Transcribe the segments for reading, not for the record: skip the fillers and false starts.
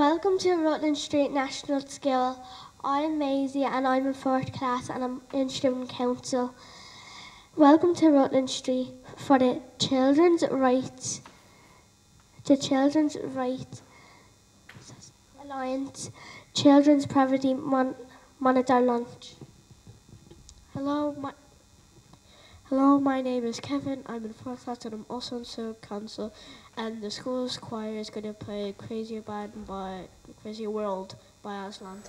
Welcome to Rutland National School. I'm Maisie and I'm in 4th class and I'm in Student Council. Welcome to Rutland Street for the Children's Rights Alliance Children's Poverty Monitor Lunch. Hello, my name is Kevin. I'm in 4th class and I'm also in Student Council. And the school's choir is going to play Crazy World by Aslan.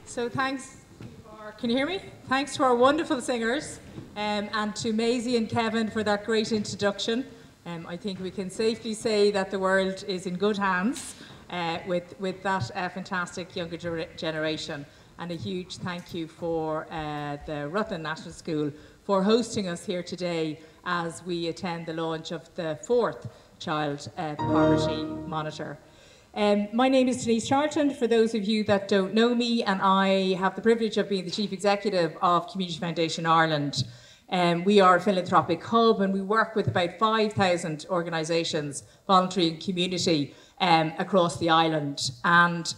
So thanks, can you hear me? Thanks to our wonderful singers and to Maisie and Kevin for that great introduction. I think we can safely say that the world is in good hands with that fantastic younger generation. And a huge thank you for the Rutland National School for hosting us here today as we attend the launch of the 4th Child Poverty Monitor. My name is Denise Charlton, for those of you that don't know me, and I have the privilege of being the Chief Executive of Community Foundation Ireland. We are a philanthropic hub and we work with about 5,000 organisations, voluntary and community, across the island. And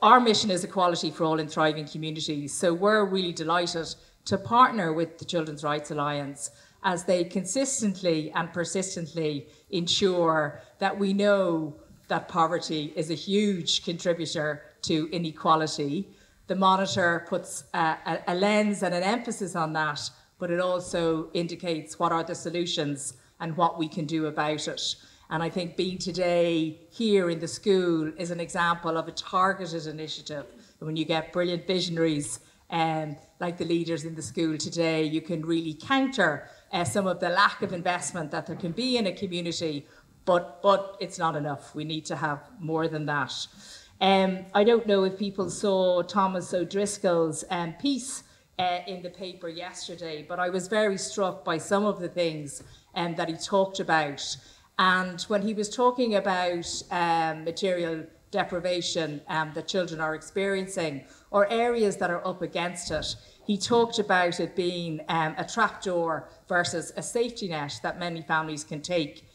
our mission is equality for all in thriving communities. So we're really delighted to partner with the Children's Rights Alliance as they consistently and persistently ensure that we know that poverty is a huge contributor to inequality. The monitor puts a lens and an emphasis on that, but it also indicates what are the solutions and what we can do about it. And I think being today here in the school is an example of a targeted initiative. When you get brilliant visionaries like the leaders in the school today, you can really counter some of the lack of investment that there can be in a community, but it's not enough. We need to have more than that. I don't know if people saw Thomas O'Driscoll's piece in the paper yesterday, but I was very struck by some of the things that he talked about. And when he was talking about material deprivation that children are experiencing, or areas that are up against it, he talked about it being a trapdoor versus a safety net that many families can take,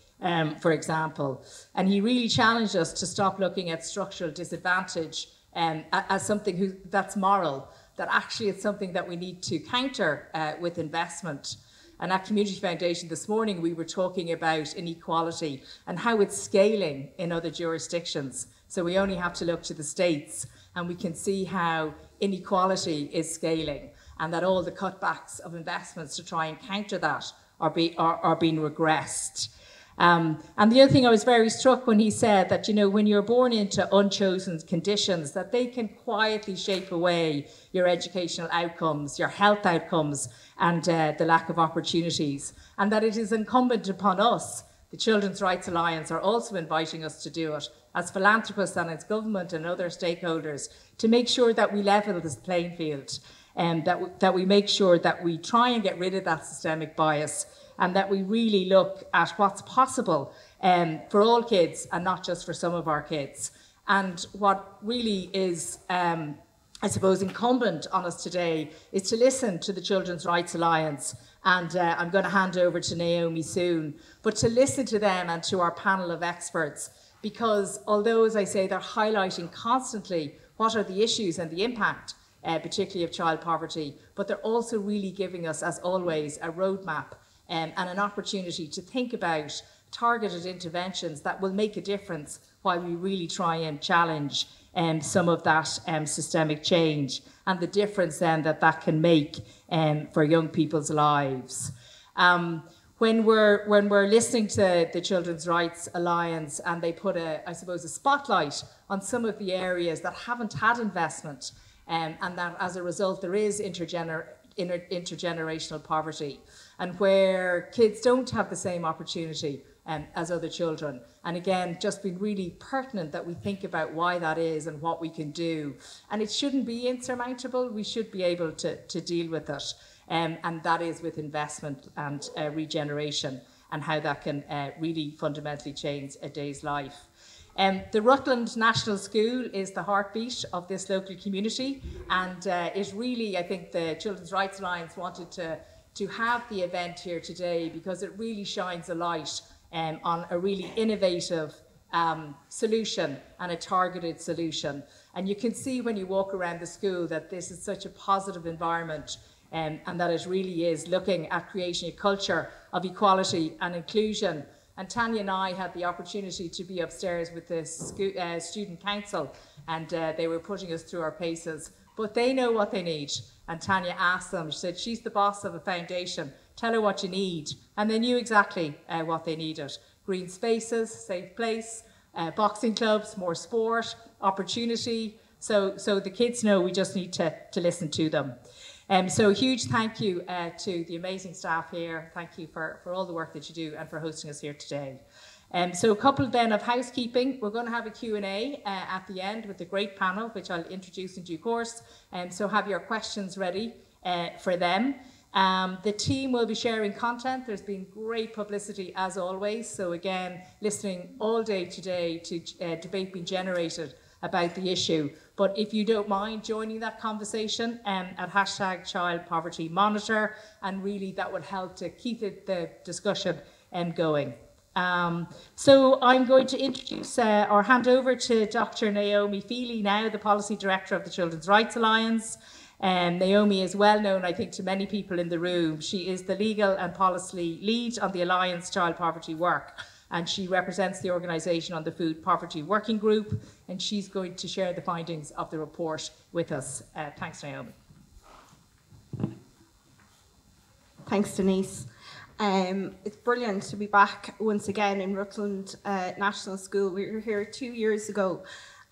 for example. And he really challenged us to stop looking at structural disadvantage as something that's moral, that actually it's something that we need to counter with investment. And at Community Foundation this morning, we were talking about inequality and how it's scaling in other jurisdictions. So we only have to look to the States and we can see how inequality is scaling, and that all the cutbacks of investments to try and counter that are being regressed. And the other thing, I was very struck when he said that, you know, when you're born into unchosen conditions, that they can quietly shape away your educational outcomes, your health outcomes, and the lack of opportunities. And that it is incumbent upon us, the Children's Rights Alliance are also inviting us to do it, as philanthropists and as government and other stakeholders, to make sure that we level this playing field, and that we make sure that we try and get rid of that systemic bias, and that we really look at what's possible for all kids and not just for some of our kids. And what really is, I suppose, incumbent on us today is to listen to the Children's Rights Alliance, and I'm going to hand over to Naomi soon, but to listen to them and to our panel of experts, because although, as I say, they're highlighting constantly what are the issues and the impact, particularly of child poverty, but they're also really giving us, as always, a roadmap and an opportunity to think about targeted interventions that will make a difference while we really try and challenge some of that systemic change and the difference then that can make for young people's lives. When we're listening to the Children's Rights Alliance, and they put a spotlight on some of the areas that haven't had investment, and that as a result there is intergenerational poverty, and where kids don't have the same opportunity as other children. And again, just been really pertinent that we think about why that is and what we can do. And it shouldn't be insurmountable. We should be able to deal with it. And that is with investment and regeneration, and how that can really fundamentally change a day's life. The Rutland National School is the heartbeat of this local community, and it really, I think the Children's Rights Alliance wanted to have the event here today because it really shines a light on a really innovative solution and a targeted solution. And you can see when you walk around the school that this is such a positive environment, and that it really is looking at creating a culture of equality and inclusion. And Tanya and I had the opportunity to be upstairs with the student council, and they were putting us through our paces. But they know what they need. And Tanya asked them, she said, she's the boss of a foundation, tell her what you need. And they knew exactly what they needed. Green spaces, safe place, boxing clubs, more sport, opportunity. So the kids know we just need to listen to them. So a huge thank you to the amazing staff here. Thank you for all the work that you do and for hosting us here today. So a couple then of housekeeping. We're going to have a Q&A at the end with a great panel, which I'll introduce in due course. So have your questions ready for them. The team will be sharing content. There's been great publicity as always. So again, listening all day today to debate being generated about the issue. But if you don't mind joining that conversation at #ChildPovertyMonitor, and really that would help to keep the discussion going. So I'm going to introduce or hand over to Dr. Naomi Feely now, the Policy Director of the Children's Rights Alliance. Naomi is well known, I think, to many people in the room. She is the legal and policy lead on the Alliance Child Poverty Work, and she represents the organisation on the Food Poverty Working Group, and she's going to share the findings of the report with us. Thanks, Naomi. Thanks, Denise. It's brilliant to be back once again in Rutland National School. We were here 2 years ago,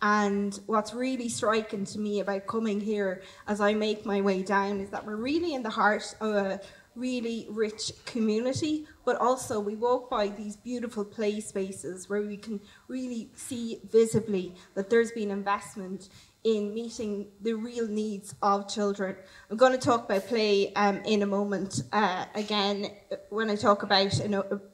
And what's really striking to me about coming here as I make my way down is that we're really in the heart of a really rich community, but also we walk by these beautiful play spaces where we can really see visibly that there's been investment in meeting the real needs of children. I'm going to talk about play in a moment, again, when I talk about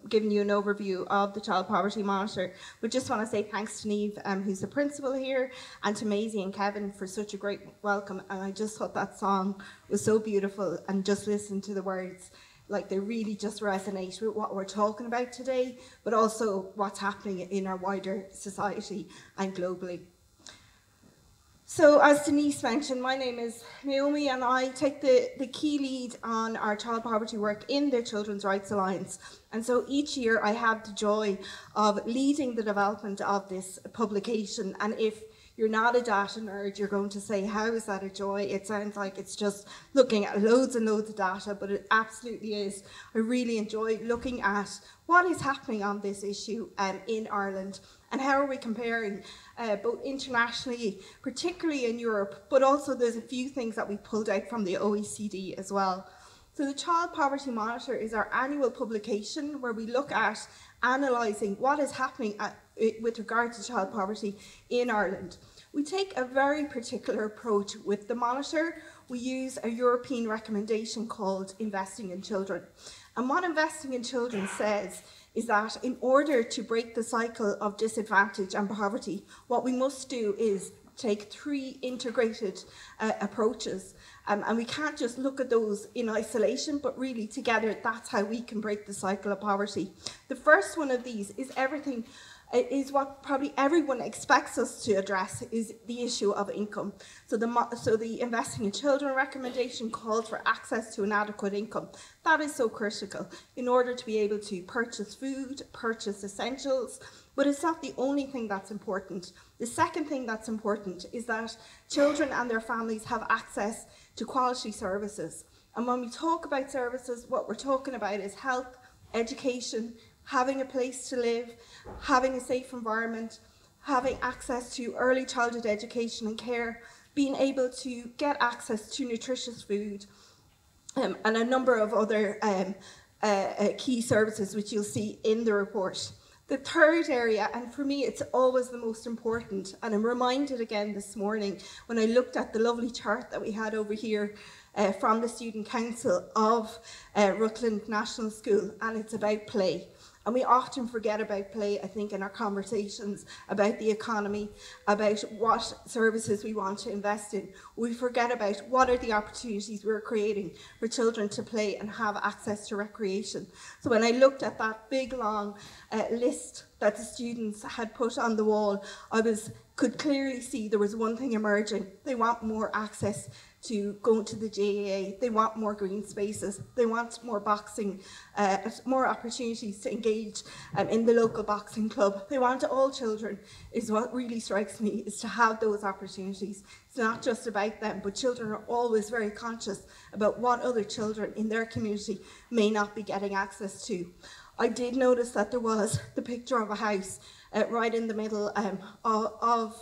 giving you an overview of the Child Poverty Monitor. But just want to say thanks to Neve, who's the principal here, and to Maisie and Kevin for such a great welcome. And I just thought that song was so beautiful, and just listen to the words. Like, they really just resonate with what we're talking about today, but also what's happening in our wider society and globally. So, as Denise mentioned, my name is Naomi, and I take the key lead on our child poverty work in the Children's Rights Alliance. And so each year I have the joy of leading the development of this publication. And if you're not a data nerd, you're going to say, how is that a joy? It sounds like it's just looking at loads and loads of data, but it absolutely is. I really enjoy looking at what is happening on this issue in Ireland, and how are we comparing both internationally, particularly in Europe, but also there's a few things that we pulled out from the OECD as well. So the Child Poverty Monitor is our annual publication where we look at analysing what is happening with regard to child poverty in Ireland. We take a very particular approach with the monitor. We use a European recommendation called Investing in Children. And what Investing in Children says is that in order to break the cycle of disadvantage and poverty, what we must do is take three integrated approaches. And we can't just look at those in isolation, but really together, that's how we can break the cycle of poverty. The first one of these is what probably everyone expects us to address, is the issue of income. So the Investing in Children recommendation calls for access to an adequate income. That is so critical in order to be able to purchase food, purchase essentials, but it's not the only thing that's important. The second thing that's important is that children and their families have access to quality services. And when we talk about services, what we're talking about is health, education, having a place to live, having a safe environment, having access to early childhood education and care, being able to get access to nutritious food, and a number of other key services which you'll see in the report. The third area, and for me it's always the most important, and I'm reminded again this morning when I looked at the lovely chart that we had over here from the Student Council of Rutland National School, and it's about play. And we often forget about play, I think, in our conversations about the economy, about what services we want to invest in. We forget about what are the opportunities we're creating for children to play and have access to recreation. So when I looked at that big, long list that the students had put on the wall, could clearly see there was one thing emerging. They want more access to go to the GAA, they want more green spaces, they want more boxing, more opportunities to engage in the local boxing club. They want all children, is what really strikes me, is to have those opportunities. It's not just about them, but children are always very conscious about what other children in their community may not be getting access to. I did notice that there was the picture of a house right in the middle of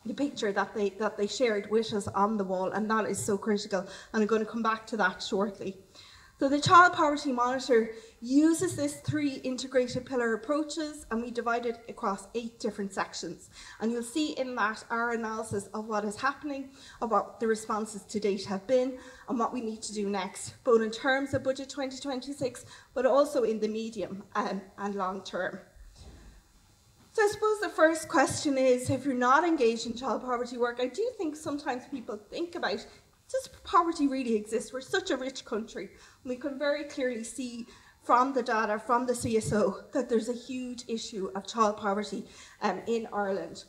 the picture that they shared with us on the wall, and that is so critical, and I'm going to come back to that shortly. So the Child Poverty Monitor uses this three integrated pillar approaches, and we divide it across 8 different sections. And you'll see in that our analysis of what is happening, of what the responses to date have been, and what we need to do next, both in terms of Budget 2026, but also in the medium and long term. So I suppose the first question is, if you're not engaged in child poverty work, I do think sometimes people think about, does poverty really exist? We're such a rich country. And we can very clearly see from the data from the CSO that there's a huge issue of child poverty in Ireland.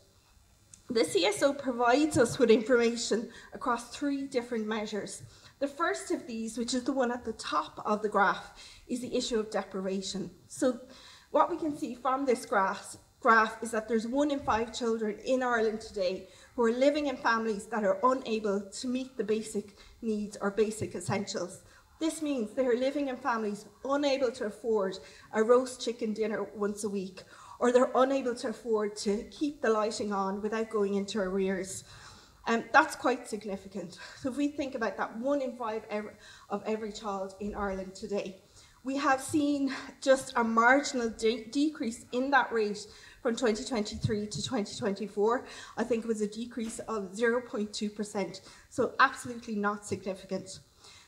The CSO provides us with information across 3 different measures. The first of these, which is the one at the top of the graph, is the issue of deprivation. So what we can see from this graph is that there's 1 in 5 children in Ireland today who are living in families that are unable to meet the basic needs or basic essentials. This means they are living in families unable to afford a roast chicken dinner once a week, or they're unable to afford to keep the lighting on without going into arrears. That's quite significant. So if we think about that, 1 in 5 of every child in Ireland today, we have seen just a marginal decrease in that rate from 2023 to 2024. I think it was a decrease of 0.2%, so absolutely not significant.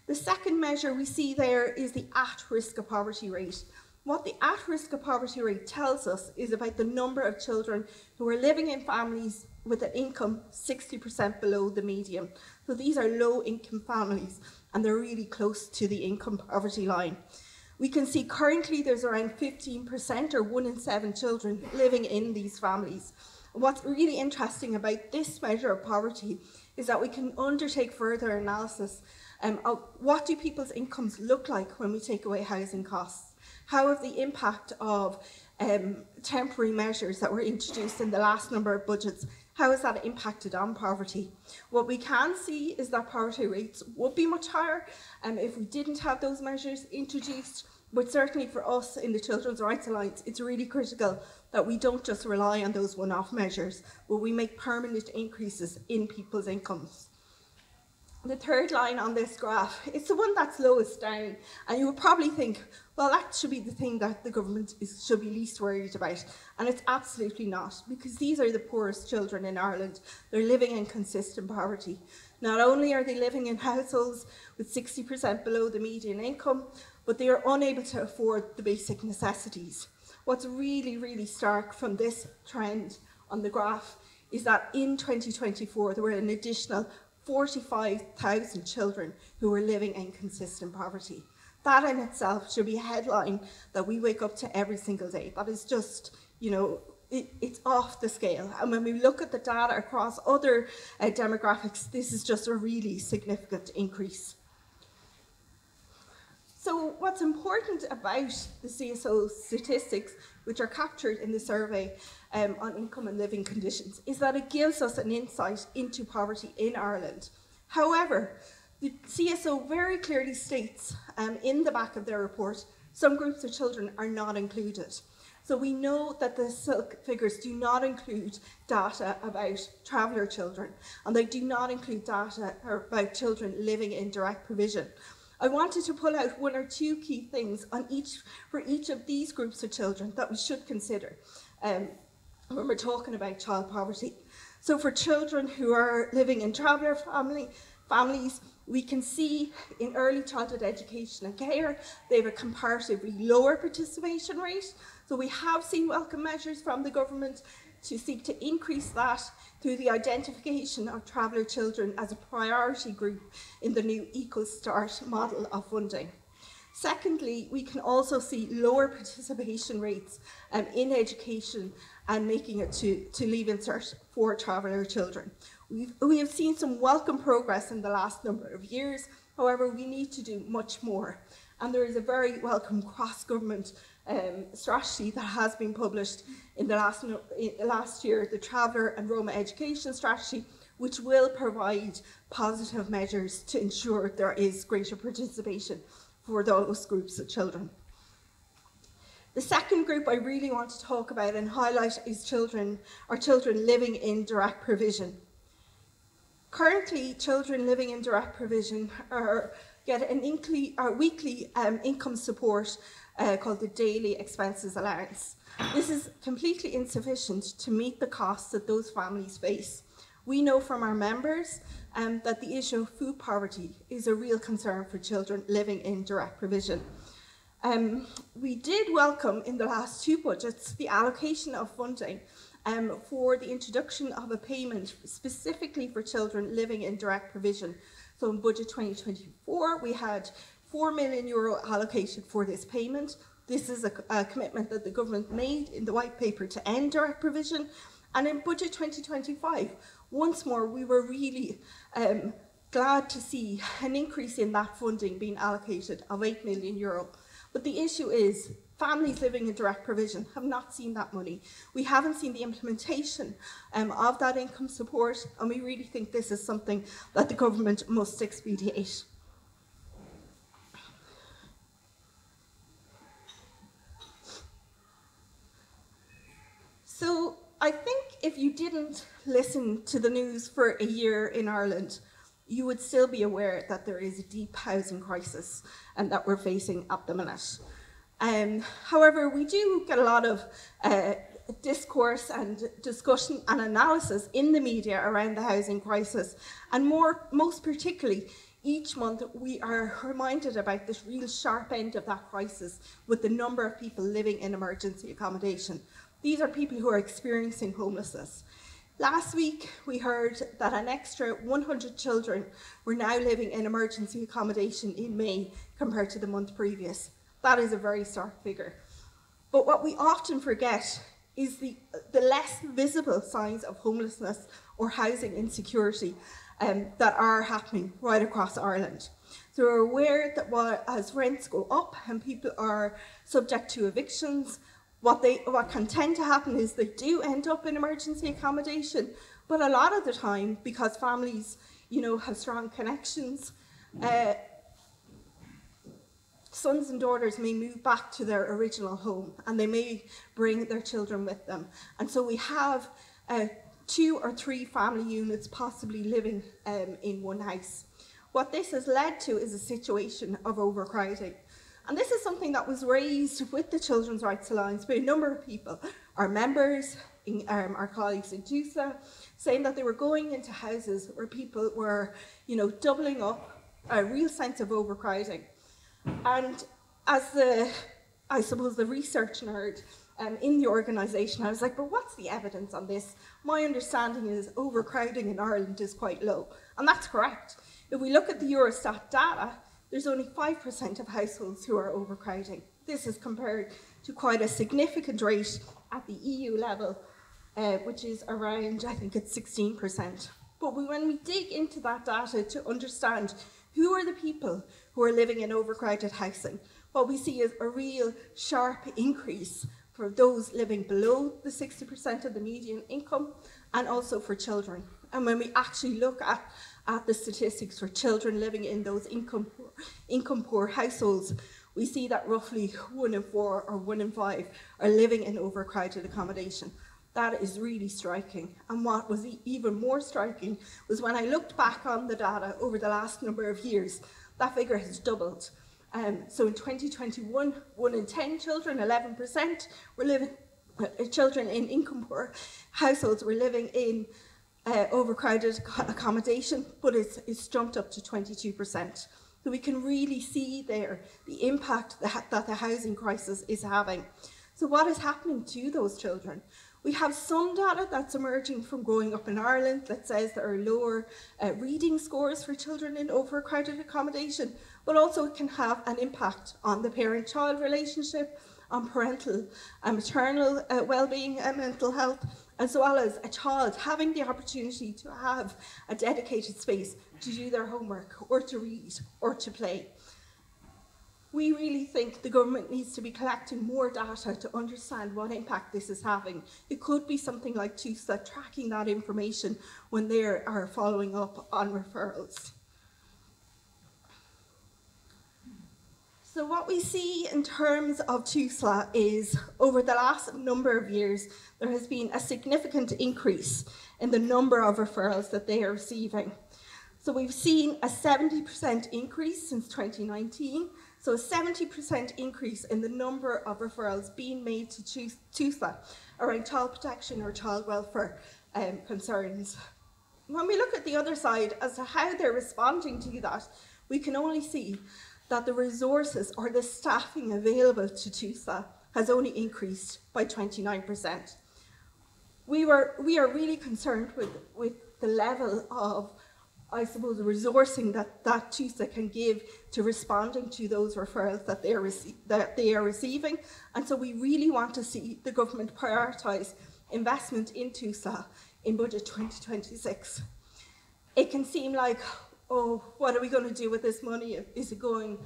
The second measure we see there is the at-risk of poverty rate. What the at-risk of poverty rate tells us is about the number of children who are living in families with an income 60% below the median. So these are low-income families, and they're really close to the income poverty line. We can see currently there's around 15%, or 1 in 7 children living in these families. What's really interesting about this measure of poverty is that we can undertake further analysis of what do people's incomes look like when we take away housing costs. How have the impact of temporary measures that were introduced in the last number of budgets, how has that impacted on poverty? What we can see is that poverty rates would be much higher if we didn't have those measures introduced, but certainly for us in the Children's Rights Alliance, it's really critical that we don't just rely on those one-off measures, but we make permanent increases in people's incomes. The third line on this graph, it's the one that's lowest down, and you would probably think, well, that should be the thing that the government should be least worried about, and it's absolutely not, because these are the poorest children in Ireland. They're living in consistent poverty. Not only are they living in households with 60% below the median income, but they are unable to afford the basic necessities. What's really, really stark from this trend on the graph is that in 2024, there were an additional 45,000 children who were living in consistent poverty. That in itself should be a headline that we wake up to every single day. That is just, you know, it's off the scale. And when we look at the data across other demographics, this is just a really significant increase. So what's important about the CSO statistics, which are captured in the survey on income and living conditions, is that it gives us an insight into poverty in Ireland. However, the CSO very clearly states in the back of their report, some groups of children are not included. So we know that the SILC figures do not include data about traveller children, and they do not include data about children living in direct provision. I wanted to pull out 1 or 2 key things for each of these groups of children that we should consider when we're talking about child poverty. So for children who are living in traveller families, we can see in early childhood education and care, they have a comparatively lower participation rate. So we have seen welcome measures from the government to seek to increase that through the identification of traveller children as a priority group in the new Equal Start model of funding. Secondly, we can also see lower participation rates in education and making it to Leave Insert for traveller children. We have seen some welcome progress in the last number of years, however, we need to do much more. And there is a very welcome cross-government strategy that has been published in the last year, the Traveller and Roma Education Strategy, which will provide positive measures to ensure there is greater participation for those groups of children. The second group I really want to talk about and highlight is children living in direct provision. Currently, children living in direct provision get a weekly income support called the Daily Expenses Allowance. This is completely insufficient to meet the costs that those families face. We know from our members that the issue of food poverty is a real concern for children living in direct provision. We did welcome in the last 2 budgets the allocation of funding for the introduction of a payment specifically for children living in direct provision. So in budget 2024, we had €4 million allocated for this payment. This is a commitment that the government made in the white paper to end direct provision. And in budget 2025, once more, we were really glad to see an increase in that funding being allocated of €8 million. But the issue is families living in direct provision have not seen that money. We haven't seen the implementation of that income support, and we really think this is something that the government must expedite. I think if you didn't listen to the news for a year in Ireland, you would still be aware that there is a deep housing crisis and that we're facing at the minute. However, we do get a lot of discourse and discussion and analysis in the media around the housing crisis, and most particularly, each month we are reminded about this real sharp end of that crisis with the number of people living in emergency accommodation. These are people who are experiencing homelessness. Last week, we heard that an extra 100 children were now living in emergency accommodation in May compared to the month previous. That is a very stark figure. But what we often forget is the less visible signs of homelessness or housing insecurity that are happening right across Ireland. So we're aware that as rents go up and people are subject to evictions, what can tend to happen is they do end up in emergency accommodation, but a lot of the time, because families, have strong connections, sons and daughters may move back to their original home and they may bring their children with them. And so we have 2 or 3 family units possibly living in one house. What this has led to is a situation of overcrowding. And this is something that was raised with the Children's Rights Alliance by a number of people, our members, our colleagues in TUSA, saying that they were going into houses where people were, doubling up, a real sense of overcrowding. And as the research nerd in the organisation, I was like, but what's the evidence on this? My understanding is overcrowding in Ireland is quite low. And that's correct. If we look at the Eurostat data, there's only 5% of households who are overcrowding. This is compared to quite a significant rate at the EU level, which is around, I think it's 16%. But when we dig into that data to understand who are the people who are living in overcrowded housing, what we see is a real sharp increase for those living below the 60% of the median income, and also for children. And when we actually look at the statistics for children living in those income poor households, we see that roughly 1 in 4 or 1 in 5 are living in overcrowded accommodation. That is really striking. And what was even more striking was when I looked back on the data over the last number of years, that figure has doubled. So in 2021, 1 in 10 children, 11%, were living, children in income poor households were living in overcrowded accommodation, but it's jumped up to 22%. So we can really see there the impact that the housing crisis is having. So what is happening to those children? We have some data that's emerging from growing up in Ireland that says there are lower reading scores for children in overcrowded accommodation, but also it can have an impact on the parent-child relationship, on parental and maternal well-being and mental health, as well as a child having the opportunity to have a dedicated space to do their homework or to read or to play. We really think the government needs to be collecting more data to understand what impact this is having. It could be something like TUSA tracking that information when they are following up on referrals. So what we see in terms of TUSLA is over the last number of years, there has been a significant increase in the number of referrals that they are receiving. So we've seen a 70% increase since 2019. So a 70% increase in the number of referrals being made to TUSLA around child protection or child welfare concerns. When we look at the other side as to how they're responding to that, we can only see that the resources or the staffing available to TUSLA has only increased by 29%. We are really concerned with the level of, I suppose, resourcing that TUSLA can give to responding to those referrals that they are receiving. And so we really want to see the government prioritise investment in TUSLA in budget 2026. It can seem like, oh, what are we going to do with this money? Is it going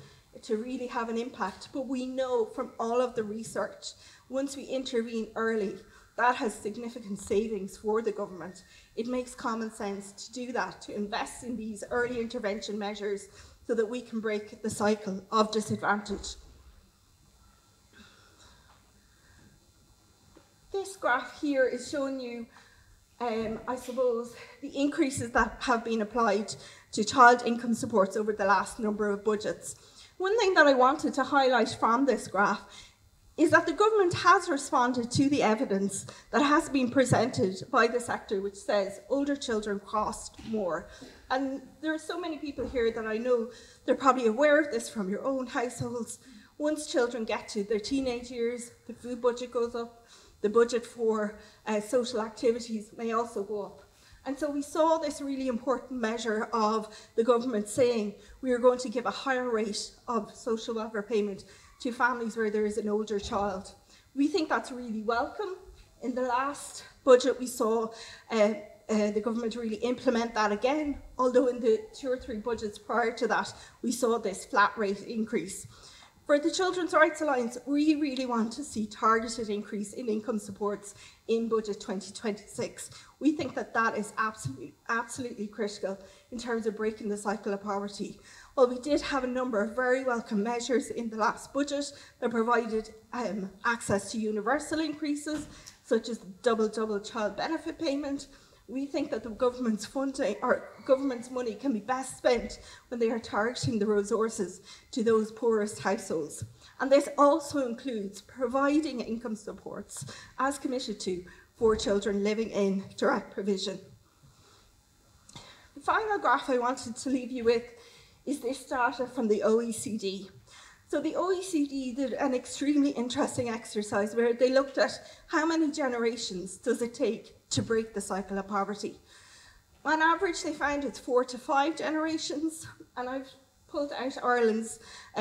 to really have an impact? But we know from all of the research, once we intervene early, that has significant savings for the government. It makes common sense to do that, to invest in these early intervention measures so that we can break the cycle of disadvantage. This graph here is showing you, I suppose, the increases that have been applied to child income supports over the last number of budgets. One thing that I wanted to highlight from this graph is that the government has responded to the evidence that has been presented by the sector, which says older children cost more. And there are so many people here that I know they're probably aware of this from your own households. Once children get to their teenage years, the food budget goes up, the budget for social activities may also go up. And so we saw this really important measure of the government saying we are going to give a higher rate of social welfare payment to families where there is an older child. We think that's really welcome. In the last budget we saw the government really implement that again, although in the 2 or 3 budgets prior to that we saw this flat rate increase. For the Children's Rights Alliance, we really want to see targeted increase in income supports in Budget 2026. We think that that is absolutely critical in terms of breaking the cycle of poverty. While we did have a number of very welcome measures in the last budget that provided access to universal increases, such as double child benefit payment, we think that the government's funding or government's money can be best spent when they are targeting the resources to those poorest households. And this also includes providing income supports as committed to for children living in direct provision. The final graph I wanted to leave you with is this data from the OECD. So the OECD did an extremely interesting exercise where they looked at how many generations does it take to break the cycle of poverty. On average, they found it's 4 to 5 generations, and I've pulled out Ireland's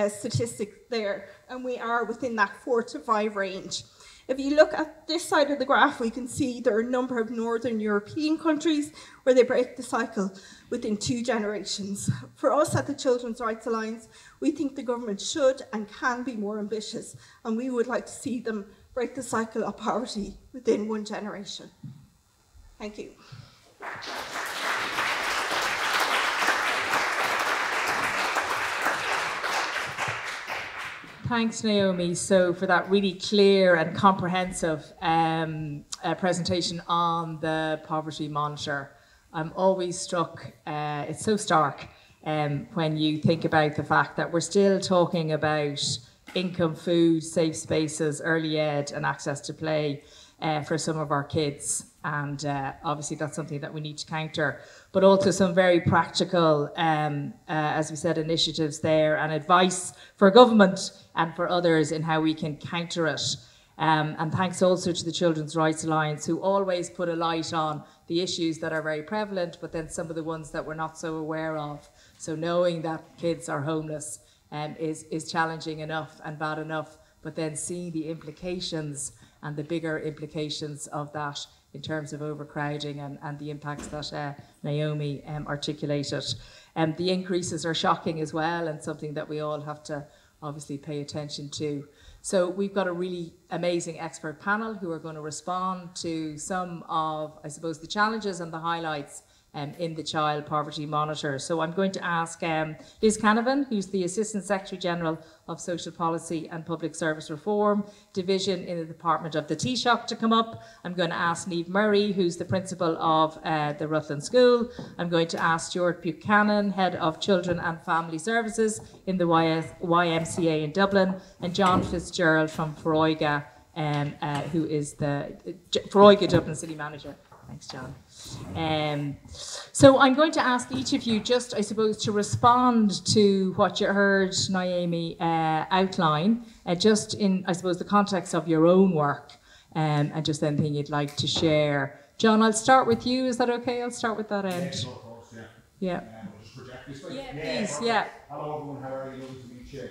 statistic there, and we are within that 4 to 5 range. If you look at this side of the graph, we can see there are a number of Northern European countries where they break the cycle within 2 generations. For us at the Children's Rights Alliance, we think the government should and can be more ambitious, and we would like to see them break the cycle of poverty within 1 generation. Thank you. Thanks, Naomi, so for that really clear and comprehensive presentation on the Poverty Monitor. I'm always struck, it's so stark when you think about the fact that we're still talking about income, food, safe spaces, early ed and access to play for some of our kids. And obviously that's something that we need to counter, but also some very practical, as we said, initiatives there and advice for government and for others in how we can counter it. And thanks also to the Children's Rights Alliance, who always put a light on the issues that are very prevalent, but then some of the ones that we're not so aware of. So knowing that kids are homeless is challenging enough and bad enough, but then seeing the implications and the bigger implications of that in terms of overcrowding and the impacts that Naomi articulated. The increases are shocking as well, and something that we all have to obviously pay attention to. So we've got a really amazing expert panel who are going to respond to some of, I suppose, the challenges and the highlights in the Child Poverty Monitor. So I'm going to ask Liz Canavan, who's the Assistant Secretary General of Social Policy and Public Service Reform Division in the Department of the Taoiseach, to come up. I'm going to ask Niamh Murray, who's the Principal of the Rutland School. I'm going to ask Stuart Buchanan, Head of Children and Family Services in the YMCA in Dublin, and John Fitzgerald from Foróige, who is the Foróige Dublin City Manager. Thanks, John. So I'm going to ask each of you just, I suppose, to respond to what you heard Naomi outline, just in, I suppose, the context of your own work, and just anything you'd like to share. John, I'll start with you. Is that okay? I'll start with that end. Yeah, of course, yeah. Yeah. We'll just project this way. Yeah, please, yeah. Hello, everyone. How are you? Lovely to meet you.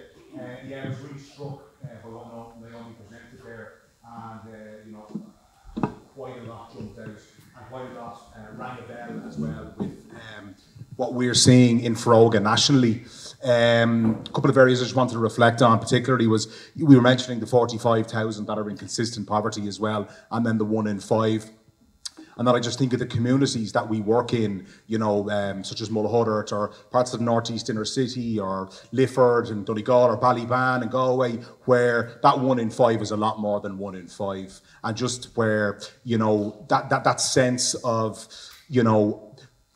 Yeah, I was really struck by what Naomi presented there, and quite a lot jumped out, and quite a lot rang a bell as well with what we're seeing in Foróige nationally. A couple of areas I just wanted to reflect on particularly was, we were mentioning the 45,000 that are in consistent poverty as well, and then the 1 in 5. And then I just think of the communities that we work in, such as Mulhuddart or parts of the northeast inner city or Lifford and Donegal or Ballyban and Galway, where that 1 in 5 is a lot more than 1 in 5. And just where, that sense of,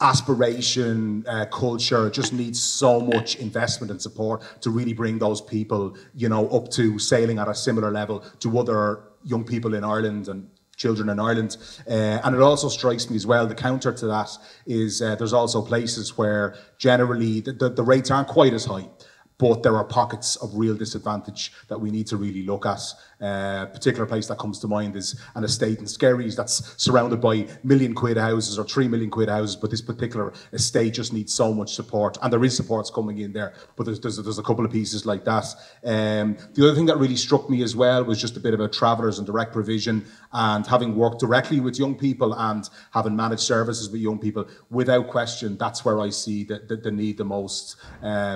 aspiration, culture just needs so much investment and support to really bring those people, up to sailing at a similar level to other young people in Ireland and children in Ireland. And it also strikes me as well, the counter to that is there's also places where generally the rates aren't quite as high, but there are pockets of real disadvantage that we need to really look at. A particular place that comes to mind is an estate in Skerries that's surrounded by £1 million houses or £3 million houses, but this particular estate just needs so much support, and there is supports coming in there, but there's a couple of pieces like that. The other thing that really struck me as well was just a bit about travellers and direct provision, and having worked directly with young people and having managed services with young people, without question, that's where I see the need the most.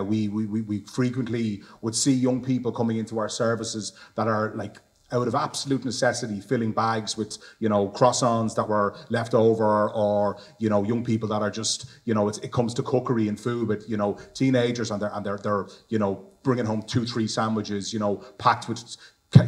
We frequently would see young people coming into our services that are like out of absolute necessity filling bags with croissants that were left over, or young people that are just it comes to cookery and food, but teenagers and they're bringing home 2-3 sandwiches packed with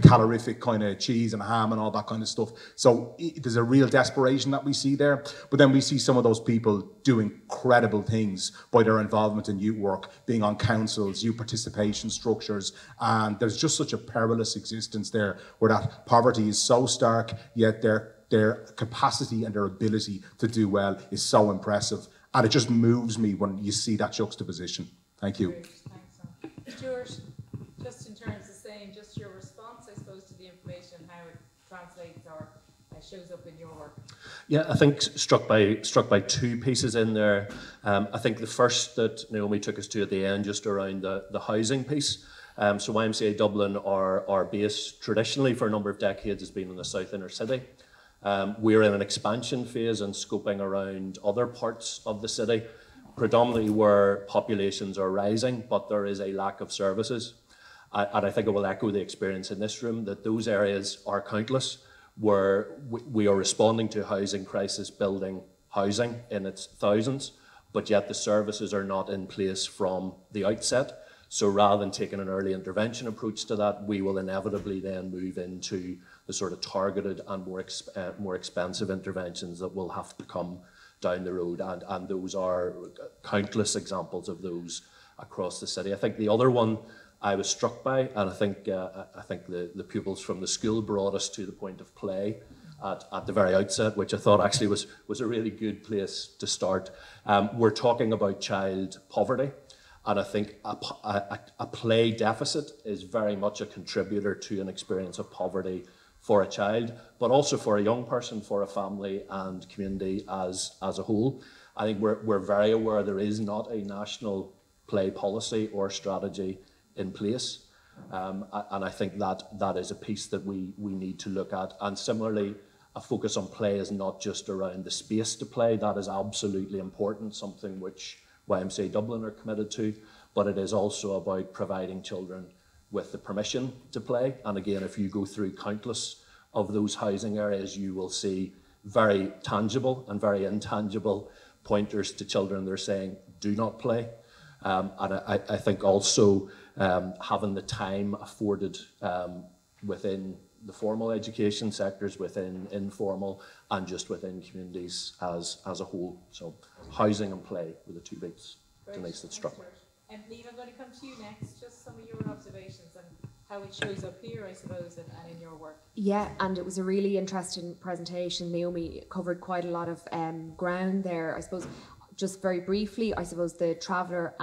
calorific kind of cheese and ham and all that kind of stuff. So there's a real desperation that we see there. But then we see some of those people doing incredible things by their involvement in youth work, being on councils, youth participation structures, and there's just such a perilous existence there where that poverty is so stark, yet their capacity and their ability to do well is so impressive. And it just moves me when you see that juxtaposition. Thank you. Great. Thanks, Stuart, just in terms of saying, just your response, I suppose, to the information, how it translates or shows up in your work. Yeah, I think struck by 2 pieces in there. I think the first that Naomi took us to at the end, just around the housing piece. So YMCA Dublin, our base traditionally for a number of decades has been in the south inner city. We're in an expansion phase and scoping around other parts of the city, predominantly where populations are rising, but there is a lack of services. And I think it will echo the experience in this room that those areas are countless, where we are responding to a housing crisis, building housing in its thousands, but yet the services are not in place from the outset. So rather than taking an early intervention approach to that, we will inevitably then move into the sort of targeted and more expensive interventions that will have to come down the road. And those are countless examples of those across the city. I think the other one I was struck by, and I think the pupils from the school brought us to the point of play at the very outset, which I thought actually was a really good place to start. We're talking about child poverty, and I think a play deficit is very much a contributor to an experience of poverty for a child, but also for a young person, for a family and community as a whole. I think we're very aware there is not a national play policy or strategy in place. And I think that is a piece that we need to look at. And similarly, a focus on play is not just around the space to play. That is absolutely important, something which YMCA Dublin are committed to, but it is also about providing children with the permission to play. And again, if you go through countless of those housing areas, you will see very tangible and very intangible pointers to children. They're saying, do not play. And I think also having the time afforded within the formal education sectors, within informal, and just within communities as a whole. So housing and play were the 2 bits Denise that struck me. And Niamh, I'm going to come to you next, just some of your observations and how it shows up here, I suppose, and in your work. Yeah, and it was a really interesting presentation. Naomi covered quite a lot of ground there. I suppose, just very briefly, I suppose the traveller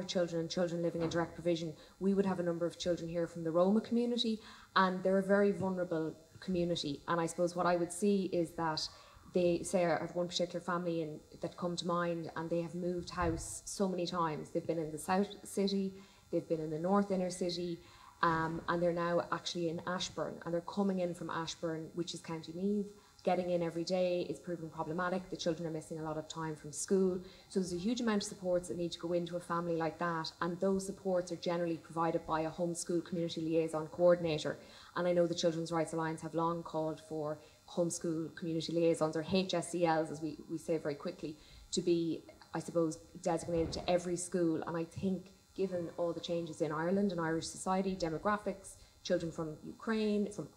children and children living in direct provision, we would have a number of children here from the Roma community, and they're a very vulnerable community. And I suppose what I would see is that they say I have one particular family that come to mind, and they have moved house so many times. They've been in the south city, they've been in the north inner city, and they're now actually in Ashbourne, and they're coming in from Ashbourne, which is County Meath. Getting in every day is proving problematic. The children are missing a lot of time from school. So there's a huge amount of supports that need to go into a family like that, and those supports are generally provided by a homeschool community liaison coordinator. And I know the Children's Rights Alliance have long called for homeschool community liaisons, or HSCLs as we say very quickly, to be, I suppose, designated to every school. And I think given all the changes in Ireland and Irish society, demographics, children from Ukraine, from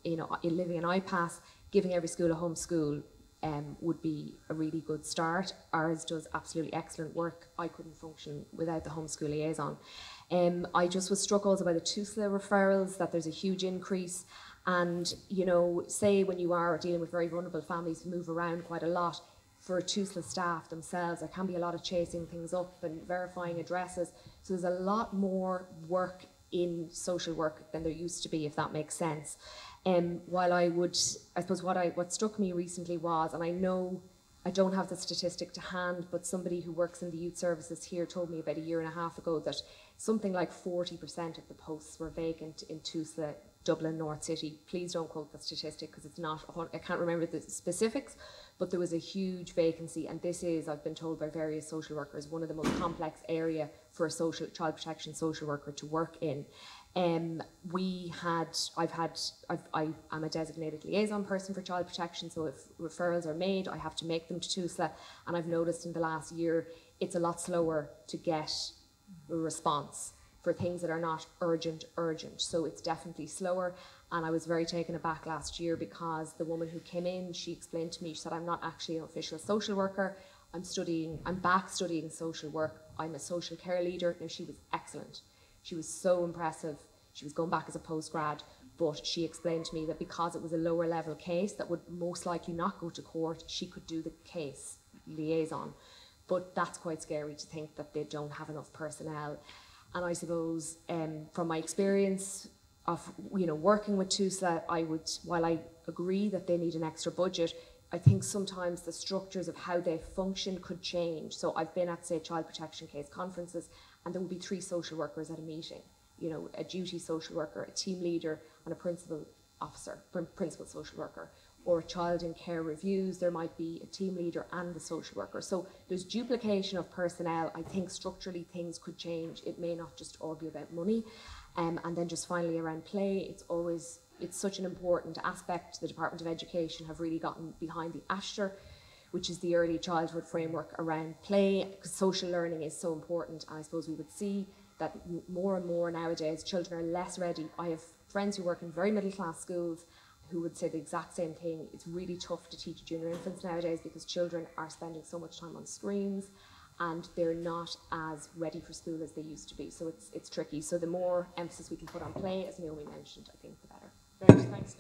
living in IPAS, giving every school a home school would be a really good start. Ours does absolutely excellent work. I couldn't function without the homeschool liaison. I just was struck also by the TUSLA referrals, that there's a huge increase. And, you know, say when you are dealing with very vulnerable families who move around quite a lot, for TUSLA staff themselves, there can be a lot of chasing things up and verifying addresses. So there's a lot more work in social work than there used to be, if that makes sense. While I suppose what struck me recently was, and I know I don't have the statistic to hand, but somebody who works in the youth services here told me about a year and a half ago that something like 40% of the posts were vacant in TUSLA, Dublin North City. Please don't quote the statistic because it's not, I can't remember the specifics, but there was a huge vacancy, and this is, I've been told by various social workers, one of the most complex area for a child protection social worker to work in. I'm a designated liaison person for child protection, so if referrals are made, I have to make them to TUSLA, and I've noticed in the last year it's a lot slower to get a response for things that are not urgent. So it's definitely slower. And I was very taken aback last year because the woman who came in, she explained to me, she said, I'm not actually an official social worker. I'm back studying social work. I'm a social care leader. Now, she was excellent. She was so impressive. She was going back as a postgrad, but she explained to me that because it was a lower level case that would most likely not go to court, she could do the case liaison. But that's quite scary to think that they don't have enough personnel. And I suppose from my experience of working with TUSLA, while I agree that they need an extra budget, I think sometimes the structures of how they function could change. So I've been at, say, child protection case conferences, and there will be 3 social workers at a meeting. A duty social worker, a team leader, and a principal social worker. Or child in care reviews, there might be a team leader and the social worker. So there's duplication of personnel. I think structurally things could change. It may not just all be about money. And then just finally around play, it's such an important aspect. The Department of Education have really gotten behind the ASHTR, which is the early childhood framework around play, because social learning is so important. And I suppose we would see that more and more nowadays children are less ready. I have friends who work in very middle class schools who would say the exact same thing. It's really tough to teach junior infants nowadays because children are spending so much time on screens and they're not as ready for school as they used to be. So it's tricky. So the more emphasis we can put on play, as Naomi mentioned, I think the better. Great, thanks,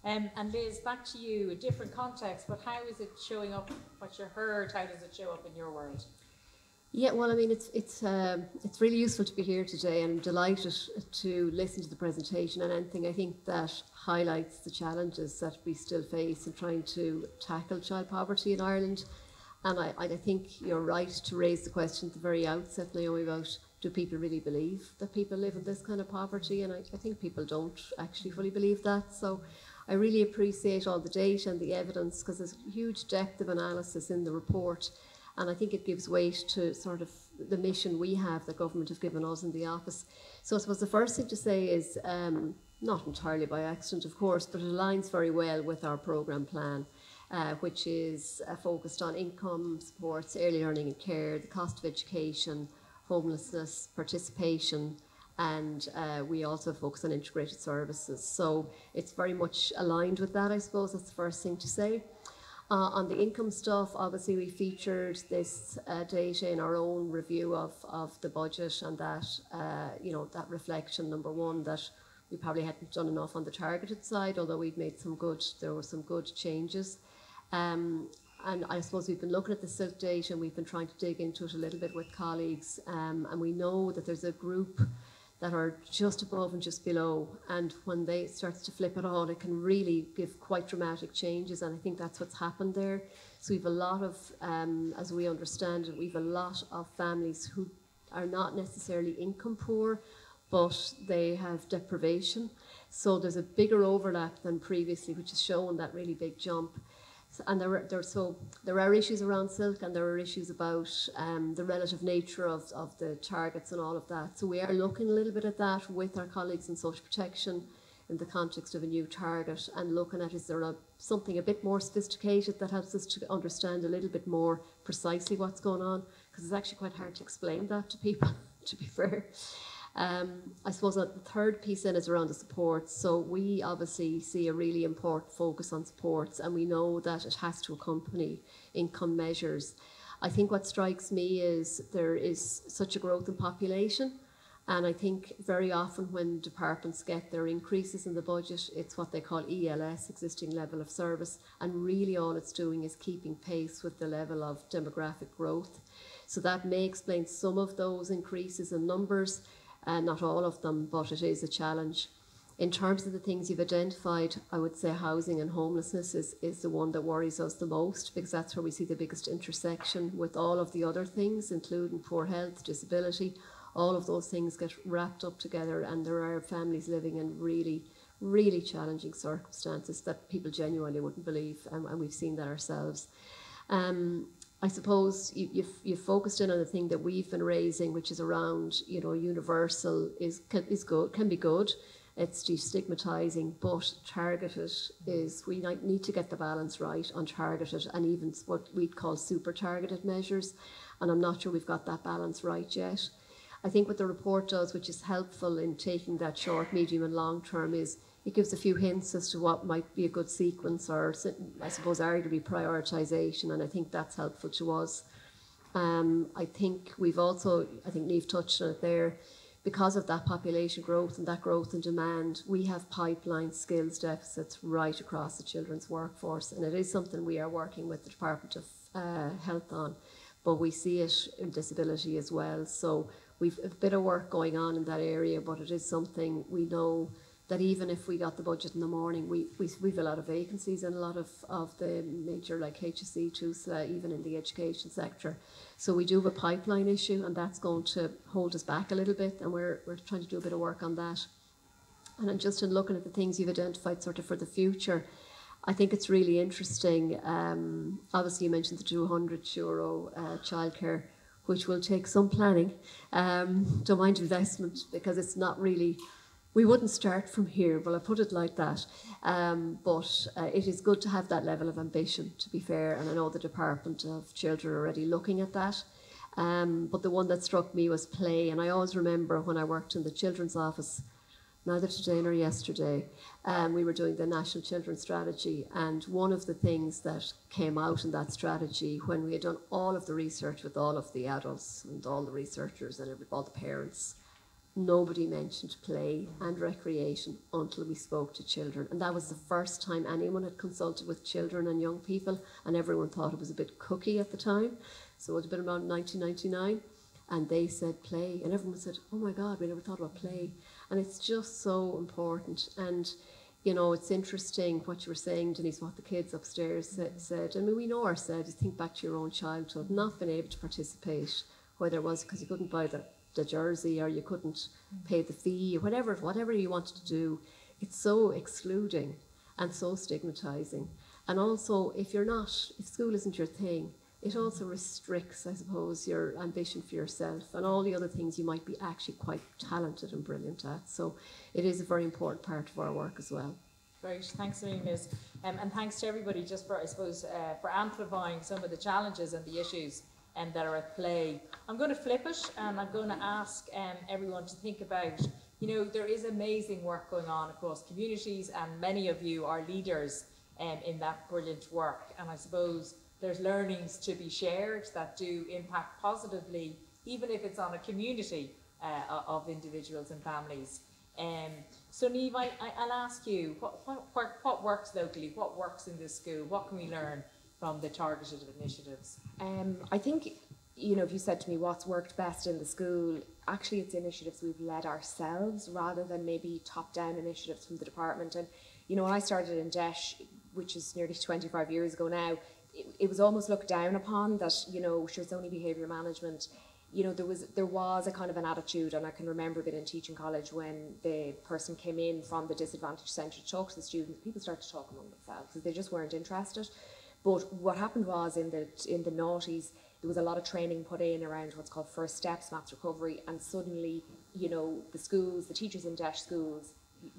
Niamh. And Liz, back to you, a different context, but how is it showing up, what you heard, how does it show up in your world? Yeah, well, I mean, it's really useful to be here today, and I'm delighted to listen to the presentation and anything I think that highlights the challenges that we still face in trying to tackle child poverty in Ireland. And I think you're right to raise the question at the very outset, Naomi, about do people really believe that people live in this kind of poverty? And I think people don't actually fully believe that. So I really appreciate all the data and the evidence, because there's a huge depth of analysis in the report. And I think it gives weight to sort of the mission we have, that government have given us in the office. So I suppose the first thing to say is, not entirely by accident, of course, but it aligns very well with our programme plan, which is focused on income supports, early learning and care, the cost of education, homelessness, participation, and we also focus on integrated services. So it's very much aligned with that, I suppose. That's the first thing to say. On the income stuff, obviously we featured this data in our own review of the budget, and that, that reflection, number one, that we probably hadn't done enough on the targeted side, although there were some good changes. And I suppose we've been looking at the silk data, and we've been trying to dig into it a little bit with colleagues, and we know that there's a group that are just above and just below, and when they start to flip it all, it can really give quite dramatic changes, and I think that's what's happened there. So we've a lot of, as we understand it, we've a lot of families who are not necessarily income poor, but they have deprivation. So there's a bigger overlap than previously, which has shown that really big jump. And there are issues around silk, and there are issues about the relative nature of the targets and all of that. So we are looking a little bit at that with our colleagues in social protection, in the context of a new target and looking at, is there something a bit more sophisticated that helps us to understand a little bit more precisely what's going on, because it's actually quite hard to explain that to people, to be fair. I suppose the third piece then is around the supports. So we obviously see a really important focus on supports, and we know that it has to accompany income measures. I think what strikes me is there is such a growth in population, and I think very often when departments get their increases in the budget, it's what they call ELS, existing level of service, and really all it's doing is keeping pace with the level of demographic growth. So that may explain some of those increases in numbers, not all of them, but it is a challenge. In terms of the things you've identified, I would say housing and homelessness is the one that worries us the most, because that's where we see the biggest intersection with all of the other things, including poor health, disability. All of those things get wrapped up together, and there are families living in really, really challenging circumstances that people genuinely wouldn't believe, and we've seen that ourselves. I suppose you've focused in on the thing that we've been raising, which is around, universal can be good. It's destigmatizing, but targeted is, we need to get the balance right on targeted and even what we'd call super targeted measures. And I'm not sure we've got that balance right yet. I think what the report does, which is helpful in taking that short, medium and long term, is it gives a few hints as to what might be a good sequence, or I suppose arguably prioritisation, and I think that's helpful to us. I think we've also, I think Niamh touched on it there, because of that population growth and that growth in demand, we have pipeline skills deficits right across the children's workforce, and it is something we are working with the Department of Health on, but we see it in disability as well. So we've a bit of work going on in that area, but it is something we know that even if we got the budget in the morning, we've a lot of vacancies in a lot of the major, like HSE, TUSLA, even in the education sector. So we do have a pipeline issue, and that's going to hold us back a little bit, and we're trying to do a bit of work on that. And then just in looking at the things you've identified sort of for the future, I think it's really interesting. Obviously you mentioned the €200 childcare, which will take some planning, don't mind investment, because it's not really, we wouldn't start from here, well, I put it like that. But it is good to have that level of ambition, to be fair, and I know the Department of Children are already looking at that. But the one that struck me was play, and I always remember when I worked in the children's office, neither today nor yesterday, we were doing the National Children's Strategy, and one of the things that came out in that strategy, when we had done all of the research with all of the adults and all the researchers and all the parents, nobody mentioned play and recreation until we spoke to children. And that was the first time anyone had consulted with children and young people, and everyone thought it was a bit cookie at the time. So it would have been around 1999. And they said play, and everyone said, oh my God, we never thought about play. And it's just so important. And, it's interesting what you were saying, Denise, what the kids upstairs said. I mean, we know ourselves, think back to your own childhood, not being able to participate, whether it was because you couldn't buy the jersey or you couldn't pay the fee, or whatever you wanted to do. It's so excluding and so stigmatizing. And also, if school isn't your thing, it also restricts, I suppose, your ambition for yourself and all the other things you might be actually quite talented and brilliant at. So it is a very important part of our work as well. Great, thanks very much. And thanks to everybody just for, I suppose, for amplifying some of the challenges and the issues that are at play. I'm going to flip it, and I'm going to ask everyone to think about, there is amazing work going on across communities, and many of you are leaders in that brilliant work. And I suppose there's learnings to be shared that do impact positively, even if it's on a community of individuals and families. So Niamh, I'll ask you, what works locally? What works in this school? What can we learn from the targeted initiatives? I think, if you said to me what's worked best in the school, actually it's initiatives we've led ourselves rather than maybe top-down initiatives from the department. And, when I started in DESH, which is nearly 25 years ago now, it was almost looked down upon that, sure, it's only behaviour management. There was a kind of an attitude, and I can remember being in teaching college when the person came in from the disadvantaged centre to talk to the students. People started to talk among themselves because they just weren't interested. But what happened was in the noughties, there was a lot of training put in around what's called first steps, maths recovery, and suddenly, the schools, the teachers in DESH schools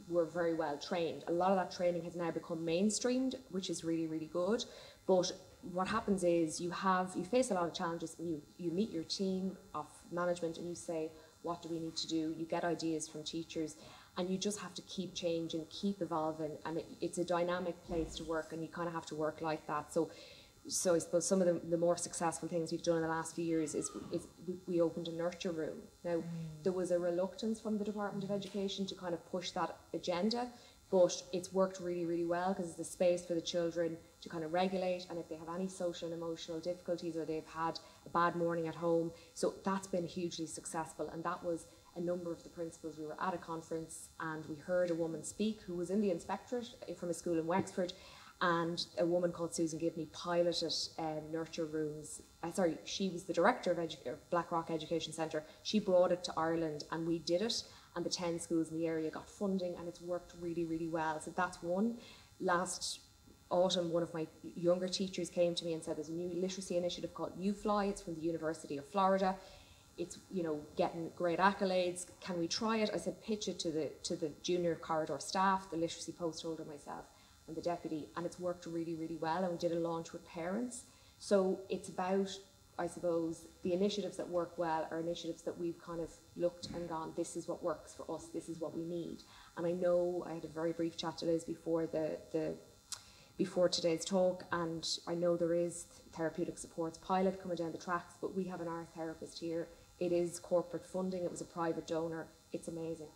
were very well trained. A lot of that training has now become mainstreamed, which is really, really good. But what happens is you face a lot of challenges, and you meet your team of management and you say, what do we need to do? You get ideas from teachers, and you just have to keep changing, keep evolving, and it's a dynamic place to work, and you kind of have to work like that. So I suppose some of the more successful things we've done in the last few years is we opened a nurture room. Now, there was a reluctance from the Department of Education to kind of push that agenda, but it's worked really, really well, because it's a space for the children to kind of regulate, and if they have any social and emotional difficulties, or they've had a bad morning at home. So that's been hugely successful, and that was a number of the principals. We were at a conference and we heard a woman speak who was in the inspectorate from a school in Wexford, and a woman called Susan Gibney piloted nurture rooms. She was the director of Blackrock Education Centre. She brought it to Ireland and we did it, and the 10 schools in the area got funding, and it's worked really, really well. So that's one. Last autumn, one of my younger teachers came to me and said there's a new literacy initiative called UFly. It's from the University of Florida. It's, you know, getting great accolades. Can we try it? I said, pitch it to the junior corridor staff, the literacy post holder, myself, and the deputy, and it's worked really, really well. And we did a launch with parents. So it's about, I suppose, the initiatives that work well are initiatives that we've kind of looked and gone, this is what works for us, this is what we need. And I know I had a very brief chat to Liz before before today's talk, and I know there is therapeutic supports pilot coming down the tracks, but we have an art therapist here. It is corporate funding, it was a private donor. It's amazing.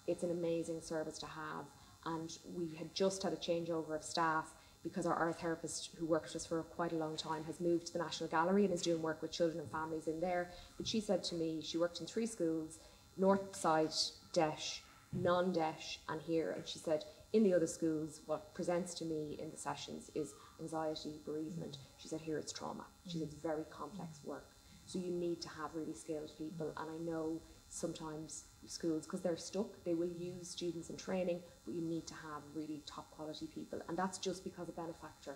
It's an amazing service to have. And we had just had a changeover of staff, because our art therapist, who worked with us for quite a long time, has moved to the National Gallery and is doing work with children and families in there. But she said to me, she worked in 3 schools, North Side, Desh, non-Desh, and here, and she said, in the other schools, what presents to me in the sessions is anxiety, bereavement. She said, here it's trauma. She said, it's very complex work. So you need to have really skilled people, and I know sometimes schools, because they're stuck, they will use students in training, but you need to have really top quality people, and that's just because a benefactor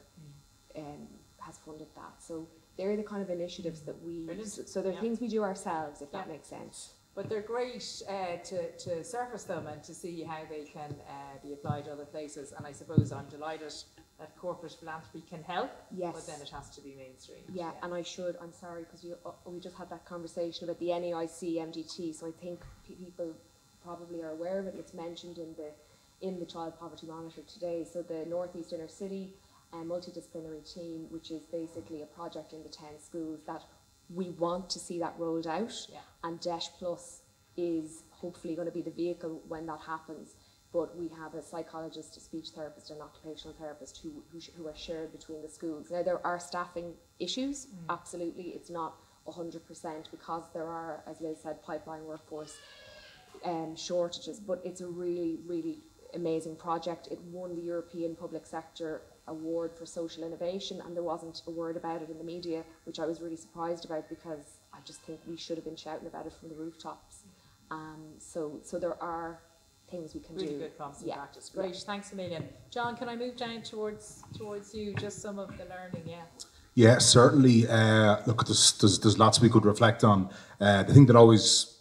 has funded that. So they're the kind of initiatives that so they're things we do ourselves, if that makes sense. But they're great to surface them and to see how they can be applied other places. And I suppose I'm delighted that corporate philanthropy can help, but then it has to be mainstream. Yeah, and I'm sorry, because we just had that conversation about the NEIC MDT, so I think people probably are aware of it. It's mentioned in the Child Poverty Monitor today. So the North East Inner City multidisciplinary team, which is basically a project in the 10 schools that we want to see that rolled out, and Desh Plus is hopefully going to be the vehicle when that happens. But we have a psychologist, a speech therapist, and an occupational therapist who are shared between the schools. Now, there are staffing issues, absolutely. It's not 100% because there are, as Liz said, pipeline workforce shortages, but it's a really, really amazing project. It won the European Public Sector Award for Social Innovation, and there wasn't a word about it in the media, which I was really surprised about, because I just think we should have been shouting about it from the rooftops. So there are things we can do. Really good promising practice. Great, thanks a million. John, can I move down towards you, just some of the learning, Yeah, certainly. Look, there's lots we could reflect on. The thing that always,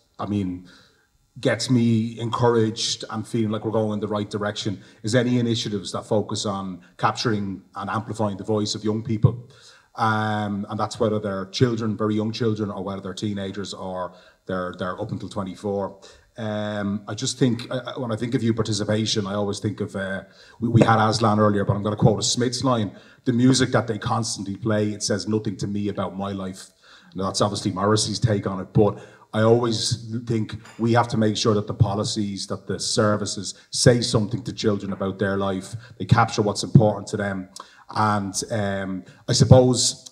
gets me encouraged and feeling like we're going in the right direction is any initiatives that focus on capturing and amplifying the voice of young people. And that's whether they're children, very young children, or whether they're teenagers or they're up until 24. I just think, when I think of youth participation, I always think of, we had Aslan earlier, but I'm going to quote a Smith's line, the music that they constantly play, it says nothing to me about my life. Now, that's obviously Morrissey's take on it, but I always think we have to make sure that the policies, that the services say something to children about their life. They capture what's important to them. And I suppose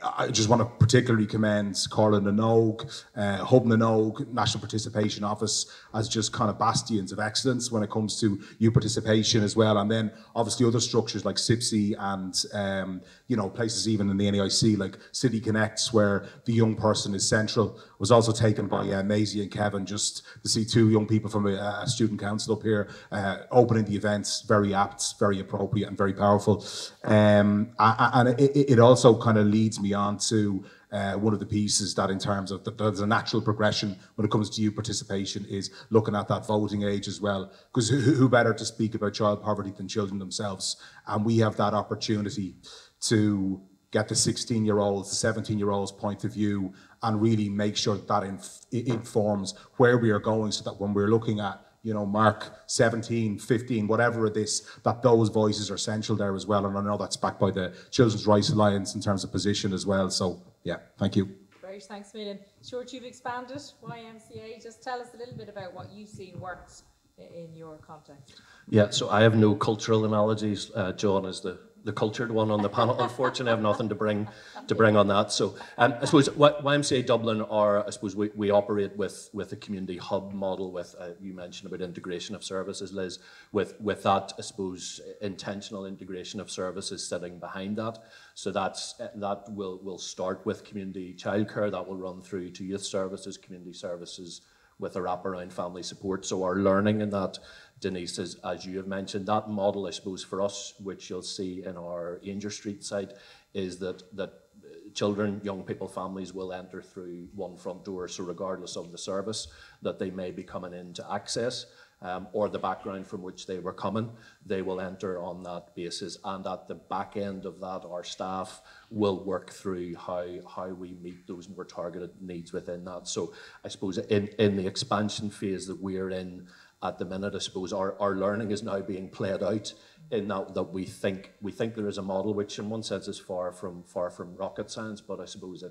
I just want to particularly commend Corlin Minogue, Hub Minogue, National Participation Office, as just kind of bastions of excellence when it comes to youth participation as well. And then obviously other structures like SIPSI and places even in the NEIC like City Connects, where the young person is central. Was also taken by Maisie and Kevin, just to see 2 young people from a student council up here opening the events. Very apt, very appropriate, and very powerful. And it also kind of leads me on to one of the pieces that in terms of there's a natural progression when it comes to youth participation is looking at that voting age as well. Because who better to speak about child poverty than children themselves? And we have that opportunity to get the 16-year-olds, the 17-year-olds point of view and really make sure that informs where we are going, so that when we're looking at, you know, Mark 17, 15, whatever it is, that those voices are central there as well. And I know that's backed by the Children's Rights Alliance in terms of position as well. So, yeah, thank you. Great, thanks a million. Stuart, you've expanded YMCA. Just tell us a little bit about what you've seen works in your context. Yeah, so I have no cultural analogies. John is the cultured one on the panel. Unfortunately, I have nothing to bring on that. So I suppose YMCA Dublin are, I suppose we operate with a community hub model with, you mentioned about integration of services, Liz, with that, I suppose, intentional integration of services sitting behind that. So that will start with community childcare, that will run through to youth services, community services, with a wraparound family support. So our learning in that, Denise, is, as you have mentioned, that model, I suppose, for us, which you'll see in our Ainger Street site, is that children, young people, families will enter through one front door. So regardless of the service that they may be coming in to access, or the background from which they were coming, they will enter on that basis. And at the back end of that, our staff will work through how we meet those more targeted needs within that. So I suppose in the expansion phase that we're in at the minute, I suppose our learning is now being played out in that we think there is a model which in one sense is far from rocket science, but I suppose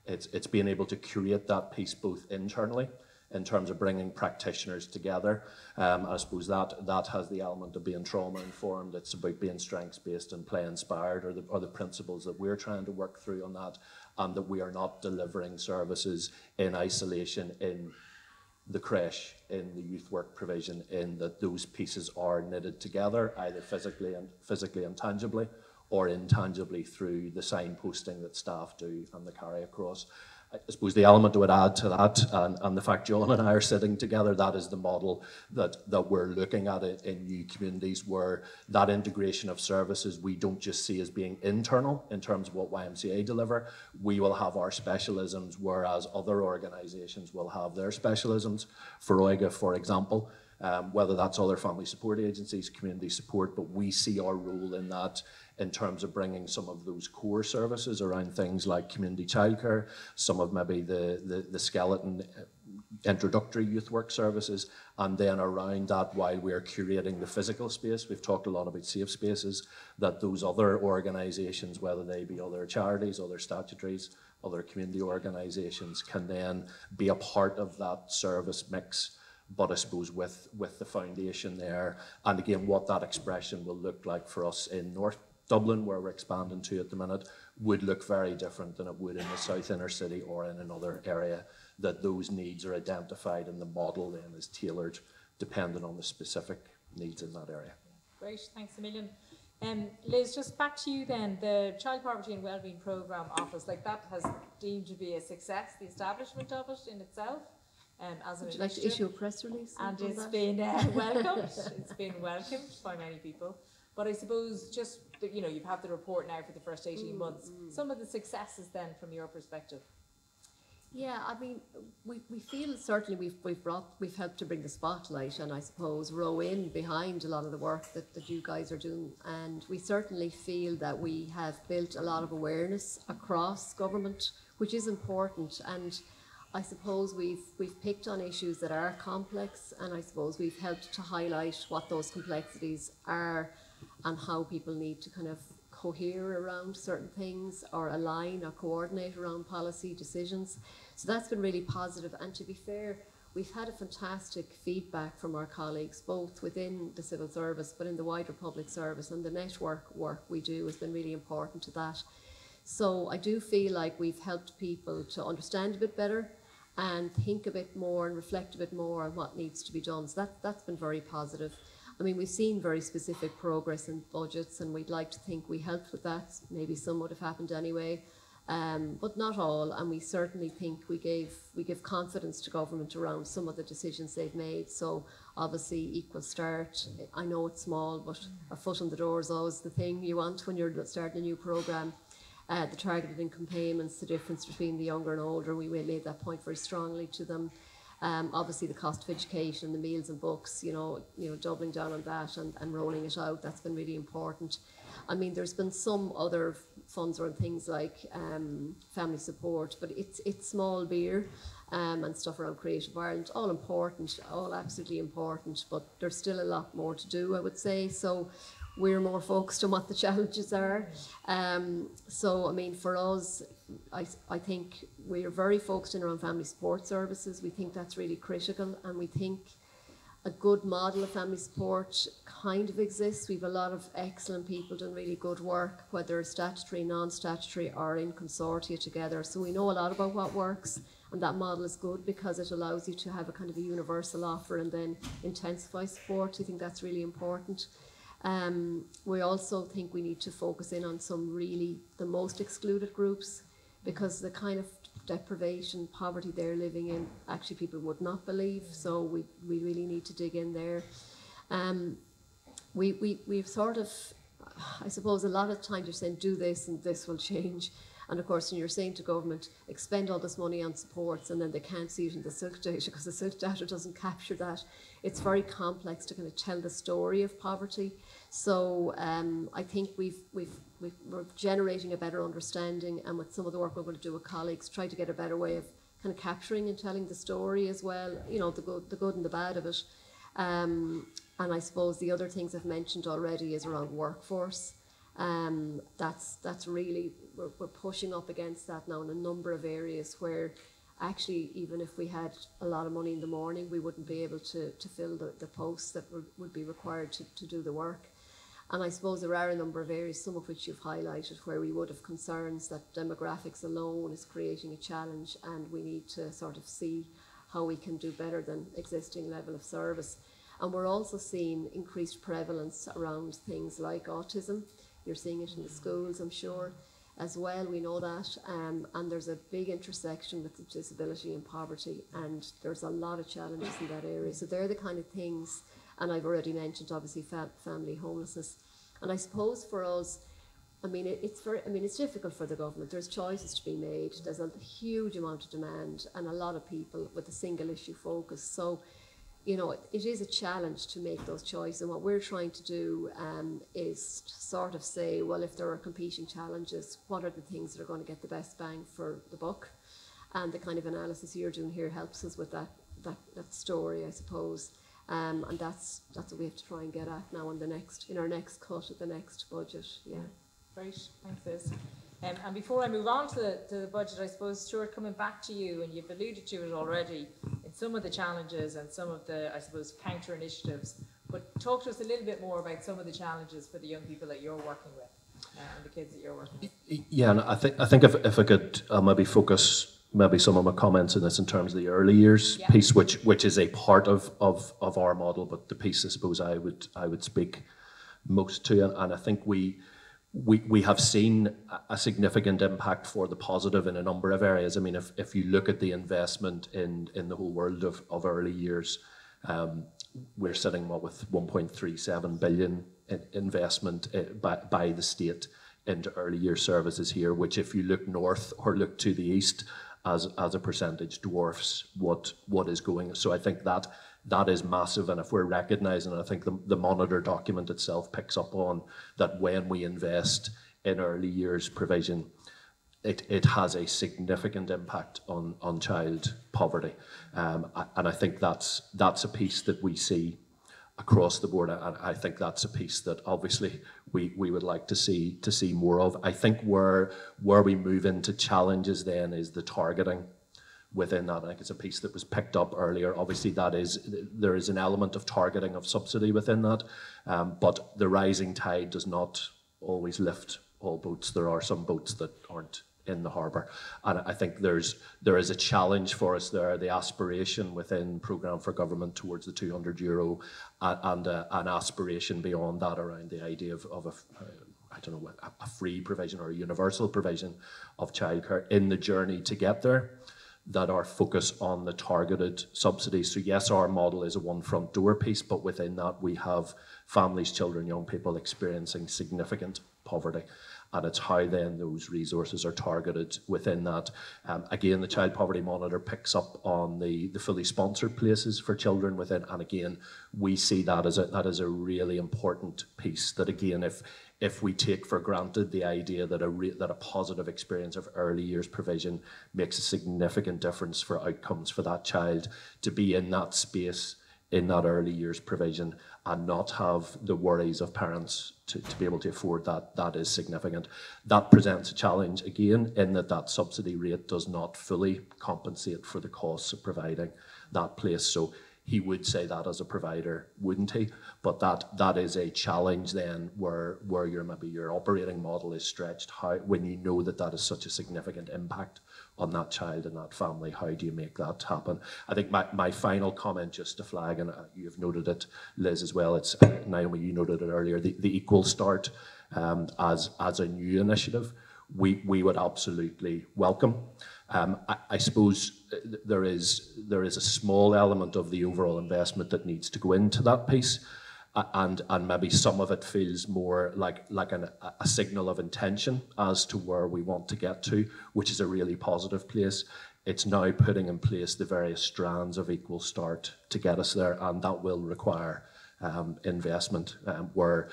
it's being able to curate that piece both internally in terms of bringing practitioners together. I suppose that has the element of being trauma-informed. It's about being strengths-based and play-inspired, are the principles that we're trying to work through on that, and that we are not delivering services in isolation in the creche, in the youth work provision, in that those pieces are knitted together, either physically and tangibly, or intangibly through the signposting that staff do and the carry across. I suppose the element I would add to that, and the fact John and I are sitting together, that is the model that we're looking at it in new communities, where that integration of services we don't just see as being internal in terms of what YMCA deliver. We will have our specialisms, whereas other organisations will have their specialisms. For OIGA, for example, whether that's other family support agencies, community support, but we see our role in that in terms of bringing some of those core services around things like community childcare, some of maybe the skeleton introductory youth work services, and then around that, while we're curating the physical space, we've talked a lot about safe spaces, that those other organisations, whether they be other charities, other statutories, other community organisations, can then be a part of that service mix, but I suppose with the foundation there. And again, what that expression will look like for us in North Dublin, where we're expanding to at the minute, would look very different than it would in the South Inner City or in another area, that those needs are identified and the model then is tailored depending on the specific needs in that area. Great, thanks a million. Liz, just back to you then, the Child Poverty and Wellbeing Programme Office, like that has deemed to be a success, the establishment of it in itself. As an Would you like to issue a press release? And it's been welcomed. It's been welcomed by many people. But I suppose just, you've had the report now for the first 18 months. Some of the successes then from your perspective. Yeah, I mean, we feel certainly we've helped to bring the spotlight and I suppose row in behind a lot of the work that you guys are doing. And we certainly feel that we have built a lot of awareness across government, which is important. And I suppose we've picked on issues that are complex, and I suppose we've helped to highlight what those complexities are and how people need to kind of cohere around certain things or align or coordinate around policy decisions. So that's been really positive. And to be fair, we've had a fantastic feedback from our colleagues, both within the civil service, but in the wider public service, and the network work we do has been really important to that. So I do feel like we've helped people to understand a bit better and think a bit more and reflect a bit more on what needs to be done. So that's been very positive. I mean, we've seen very specific progress in budgets, and we'd like to think we helped with that. Maybe some would have happened anyway, but not all. And we certainly think we give confidence to government around some of the decisions they've made. So obviously, Equal Start, I know it's small, but a foot in the door is always the thing you want when you're starting a new programme. the targeted income payments, the difference between the younger and older, we made that point very strongly to them. Obviously the cost of education, the meals and books, doubling down on that and rolling it out, that's been really important. I mean, there's been some other funds around things like family support, but it's small beer and stuff around Creative Ireland, all important, all absolutely important, but there's still a lot more to do, I would say. So we're more focused on what the challenges are. So, I mean, for us, I think we're very focused in around family support services. We think that's really critical, and we think a good model of family support kind of exists. We have a lot of excellent people doing really good work, whether statutory, non-statutory, or in consortia together. So we know a lot about what works, and that model is good because it allows you to have a kind of a universal offer and then intensify support. I think that's really important. We also think we need to focus in on some really the most excluded groups, because the kind of deprivation, poverty they're living in, actually people would not believe. So we really need to dig in there. We've sort of, I suppose a lot of times you're saying do this and this will change. And of course, when you're saying to government, expend all this money on supports, and then they can't see it in the silk data because the silk data doesn't capture that. It's very complex to kind of tell the story of poverty. So I think we're generating a better understanding, and with some of the work we're going to do with colleagues, try to get a better way of kind of capturing and telling the story as well, the good and the bad of it. And I suppose the other things I've mentioned already is around workforce. That's really, we're pushing up against that now in a number of areas where actually even if we had a lot of money in the morning, we wouldn't be able to fill the posts that would be required to do the work. And I suppose there are a number of areas, some of which you've highlighted, where we would have concerns that demographics alone is creating a challenge, and we need to sort of see how we can do better than existing level of service. And we're also seeing increased prevalence around things like autism. You're seeing it in the schools, I'm sure, as well. We know that. And there's a big intersection with disability and poverty, and there's a lot of challenges in that area. So they're the kind of things, and I've already mentioned, obviously, family homelessness. And I suppose for us, it's difficult for the government. There's choices to be made. There's a huge amount of demand and a lot of people with a single issue focus. So, it is a challenge to make those choices. And what we're trying to do is sort of say, well, if there are competing challenges, what are the things that are going to get the best bang for the buck? And the kind of analysis you're doing here helps us with that story, I suppose. And that's what we have to try and get at now in our next cut at the next budget. Yeah. Great, thanks Liz. And before I move on to the budget, I suppose, Stuart, coming back to you, and you've alluded to it already, in some of the challenges and some of the, I suppose, counter initiatives, but talk to us a little bit more about some of the challenges for the young people that you're working with and the kids that you're working with. Yeah, and I think if I could maybe focus some of my comments in this in terms of the early years piece, which is a part of our model, but the piece I suppose I would speak most to, and I think we have seen a significant impact for the positive in a number of areas. I mean, if you look at the investment in the whole world of early years, we're sitting with 1.37 billion in investment by the state into early year services here, which if you look north or look to the east, as a percentage dwarfs what is going. So I think that is massive, and if we're recognising, I think the monitor document itself picks up on that when we invest in early years provision, it has a significant impact on child poverty, and I think that's a piece that we see across the board. I think that's a piece that obviously we would like to see more of. I think where we move into challenges then is the targeting within that. I think it's a piece that was picked up earlier. Obviously there is an element of targeting of subsidy within that, but the rising tide does not always lift all boats. There are some boats that aren't in the harbour, and I think there is a challenge for us there. The aspiration within Programme for Government towards the €200 and an aspiration beyond that around the idea of a free provision or a universal provision of childcare in the journey to get there, that are focused on the targeted subsidies. So yes, our model is a one front door piece, but within that we have families, children, young people experiencing significant poverty. and it's how then those resources are targeted within that. Again, the Child Poverty Monitor picks up on the fully sponsored places for children within, and again, we see that as a really important piece. That again, if we take for granted the idea that a positive experience of early years provision makes a significant difference for outcomes for that child, to be in that space in that early years provision and not have the worries of parents to be able to afford that, that is significant. That presents a challenge again in that subsidy rate does not fully compensate for the costs of providing that place. So he would say that as a provider, wouldn't he? But that is a challenge then where maybe your operating model is stretched. How, when you know that is such a significant impact on that child and that family, how do you make that happen? I think my final comment, just to flag, and you've noted it, Liz, as well, it's Naomi, you noted it earlier, the Equal Start as a new initiative, we would absolutely welcome. I suppose there is a small element of the overall investment that needs to go into that piece, and maybe some of it feels more like a signal of intention as to where we want to get to, which is a really positive place. It's now putting in place the various strands of Equal Start to get us there, and that will require investment, where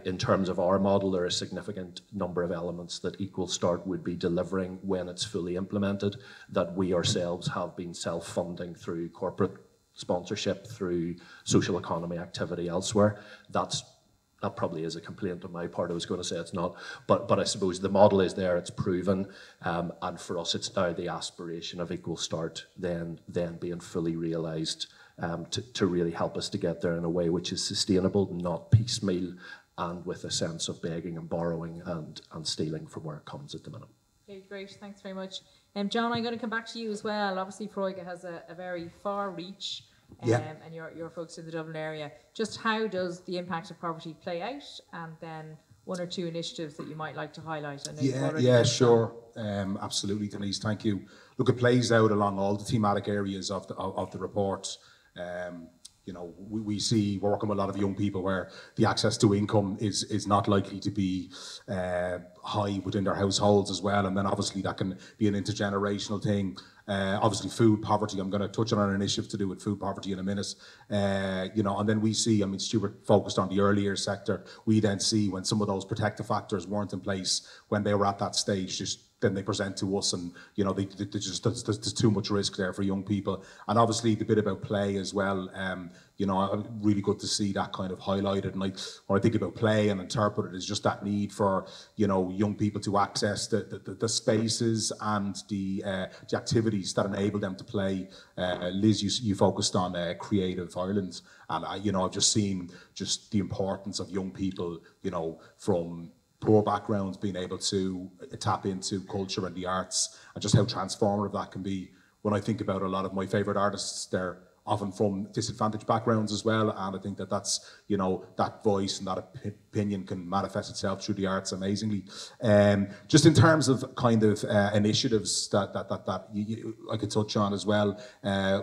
in terms of our model, there are a significant number of elements that Equal Start would be delivering when it's fully implemented, that we ourselves have been self-funding through corporate sponsorship, through social economy activity elsewhere. That probably is a complaint on my part. I was going to say it's not, but I suppose the model is there, it's proven, and for us it's now the aspiration of Equal Start then being fully realised, to really help us to get there in a way which is sustainable, not piecemeal, and with a sense of begging and borrowing and stealing from where it comes at the minute. Okay, great, thanks very much. John, I'm going to come back to you as well. Obviously, Froiga has a very far reach, and you're folks in the Dublin area. Just how does the impact of poverty play out, and then one or two initiatives that you might like to highlight? I know sure. Absolutely, Denise, thank you. Look, it plays out along all the thematic areas of the report. You know, we see, we're working with a lot of young people where the access to income is not likely to be high within their households as well, and then obviously that can be an intergenerational thing. Obviously food poverty, I'm going to touch on an initiative to do with food poverty in a minute. You know, and then we see, I mean, Stuart focused on the earlier sector, we then see when some of those protective factors weren't in place when they were at that stage, just then they present to us, and you know, there's too much risk there for young people. And obviously the bit about play as well, you know, really good to see that kind of highlighted. And when I think about play and interpret it, is just that need for, you know, young people to access the spaces and the activities that enable them to play. Liz, you focused on Creative Ireland, and you know, I've just seen just the importance of young people, you know, from poor backgrounds being able to tap into culture and the arts, and just how transformative that can be. When I think about a lot of my favourite artists, they're often from disadvantaged backgrounds as well, and I think that's, you know, that voice and that opinion can manifest itself through the arts amazingly. Just in terms of kind of initiatives that I could touch on as well,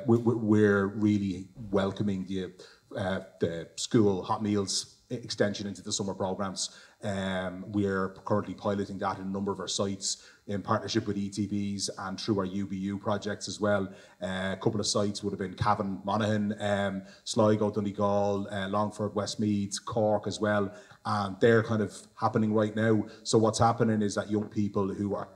we're really welcoming the school hot meals extension into the summer programmes. We're currently piloting that in a number of our sites in partnership with ETBs and through our UBU projects as well. A couple of sites would have been Cavan, Monaghan, Sligo, Donegal, Longford, Westmeath, Cork as well, and they're kind of happening right now. So what's happening is that young people who are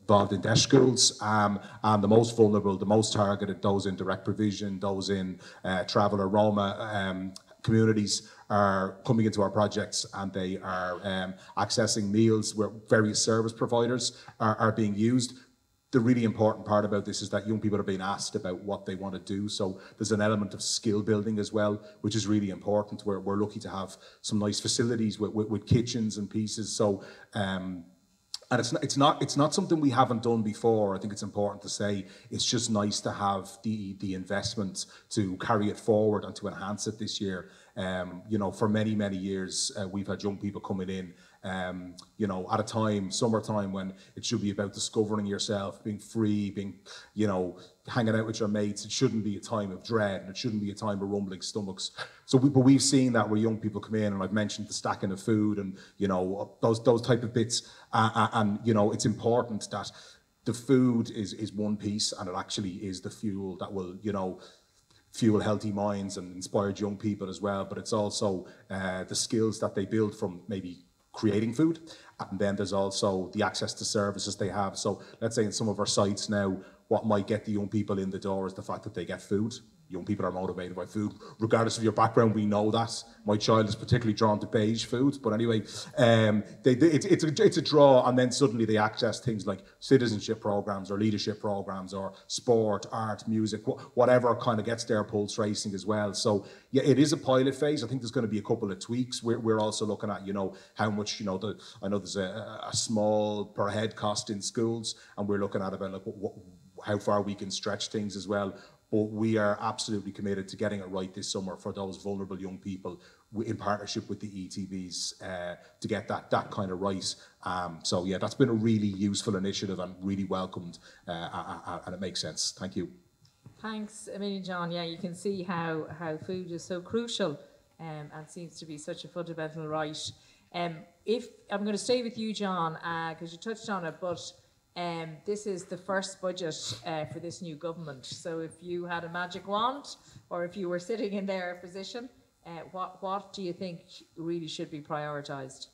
involved in deaf schools, and the most vulnerable, the most targeted, those in direct provision, those in travel or Roma communities, are coming into our projects, and they are accessing meals where various service providers are being used. The really important part about this is that young people are being asked about what they want to do. So there's an element of skill building as well, which is really important. We're lucky to have some nice facilities with kitchens and pieces. So and it's not something we haven't done before. I think it's important to say it's just nice to have the investment to carry it forward and to enhance it this year. You know, for many years we've had young people coming in you know, at a time, summertime, when it should be about discovering yourself, being free, being, you know, hanging out with your mates. It shouldn't be a time of dread, and it shouldn't be a time of rumbling stomachs. So, but we've seen that where young people come in, and I've mentioned the stacking of food, and you know, those type of bits, and you know, it's important that the food is one piece, and it actually is the fuel that will, you know, fuel healthy minds and inspired young people as well. But it's also the skills that they build from maybe creating food, and then there's also the access to services they have. So let's say in some of our sites now, what might get the young people in the door is the fact that they get food. Young people are motivated by food, regardless of your background. We know that. My child is particularly drawn to beige food, but anyway, it's a draw, and then suddenly they access things like citizenship programs or leadership programs or sport, art, music, whatever kind of gets their pulse racing as well. So yeah, it is a pilot phase. I think there's going to be a couple of tweaks. We're also looking at, you know, how much, you know, I know there's a small per head cost in schools, and we're looking at about like how far we can stretch things as well. But we are absolutely committed to getting it right this summer for those vulnerable young people in partnership with the ETBs to get that kind of right. So yeah, that's been a really useful initiative and really welcomed, and it makes sense. Thank you. Thanks a million, John. Yeah, you can see how food is so crucial and seems to be such a fundamental right. If I'm going to stay with you, John, because you touched on it, but this is the first budget for this new government. So if you had a magic wand, or if you were sitting in their position, what do you think really should be prioritised?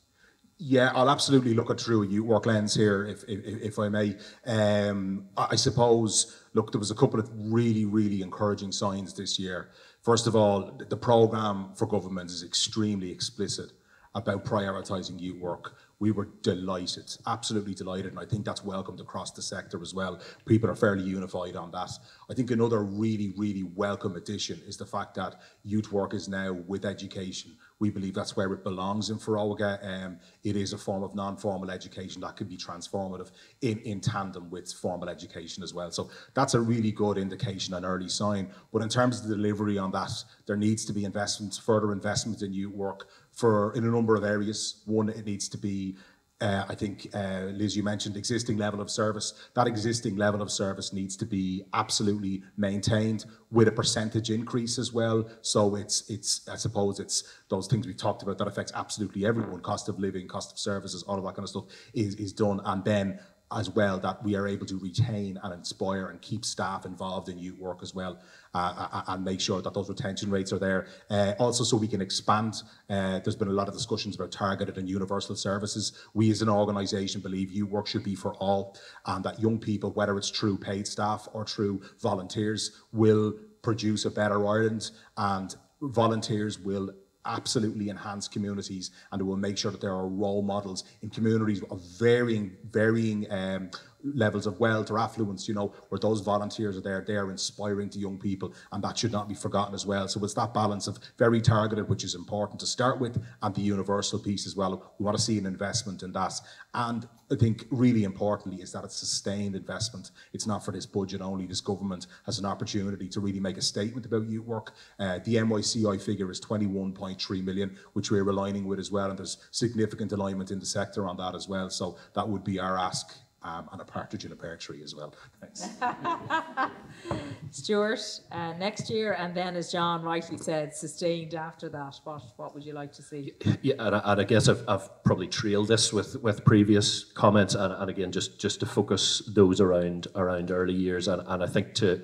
Yeah, I'll absolutely look at through a youth work lens here, if I may. I suppose, look, there was a couple of really, really encouraging signs this year. First of all, the programme for government is extremely explicit about prioritising youth work. We were delighted, absolutely delighted, and I think that's welcomed across the sector as well. People are fairly unified on that. I think another really, really welcome addition is the fact that youth work is now with education. We believe that's where it belongs in Foróige. It is a form of non-formal education that can be transformative in tandem with formal education as well. So that's a really good indication, an early sign. But in terms of the delivery on that, there needs to be investments, further investment in youth work in a number of areas. One, it needs to be, I think, Liz, you mentioned existing level of service. That existing level of service needs to be absolutely maintained with a percentage increase as well. So it's I suppose it's those things we've talked about that affects absolutely everyone. Cost of living, cost of services, all of that kind of stuff is done. And then as well, that we are able to retain and inspire and keep staff involved in youth work as well, and make sure that those retention rates are there. Also, so we can expand. There's been a lot of discussions about targeted and universal services. We as an organisation believe youth work should be for all, and that young people, whether it's through paid staff or through volunteers, will produce a better Ireland, and volunteers will absolutely enhance communities, and it will make sure that there are role models in communities of varying levels of wealth or affluence, you know, where those volunteers are there inspiring to young people, and that should not be forgotten as well. So it's that balance of very targeted, which is important to start with, and the universal piece as well. We want to see an investment in that, and I think really importantly is that it's sustained investment. It's not for this budget only. This government has an opportunity to really make a statement about youth work. The MYCI figure is 21.3 million, which we're aligning with as well, and there's significant alignment in the sector on that as well. So that would be our ask. And a partridge in a pear tree as well. Thanks. Stuart, next year, and then, as John rightly said, sustained after that. What would you like to see? Yeah, and I guess I've probably trailed this with previous comments, and again, just to focus those around early years, and I think to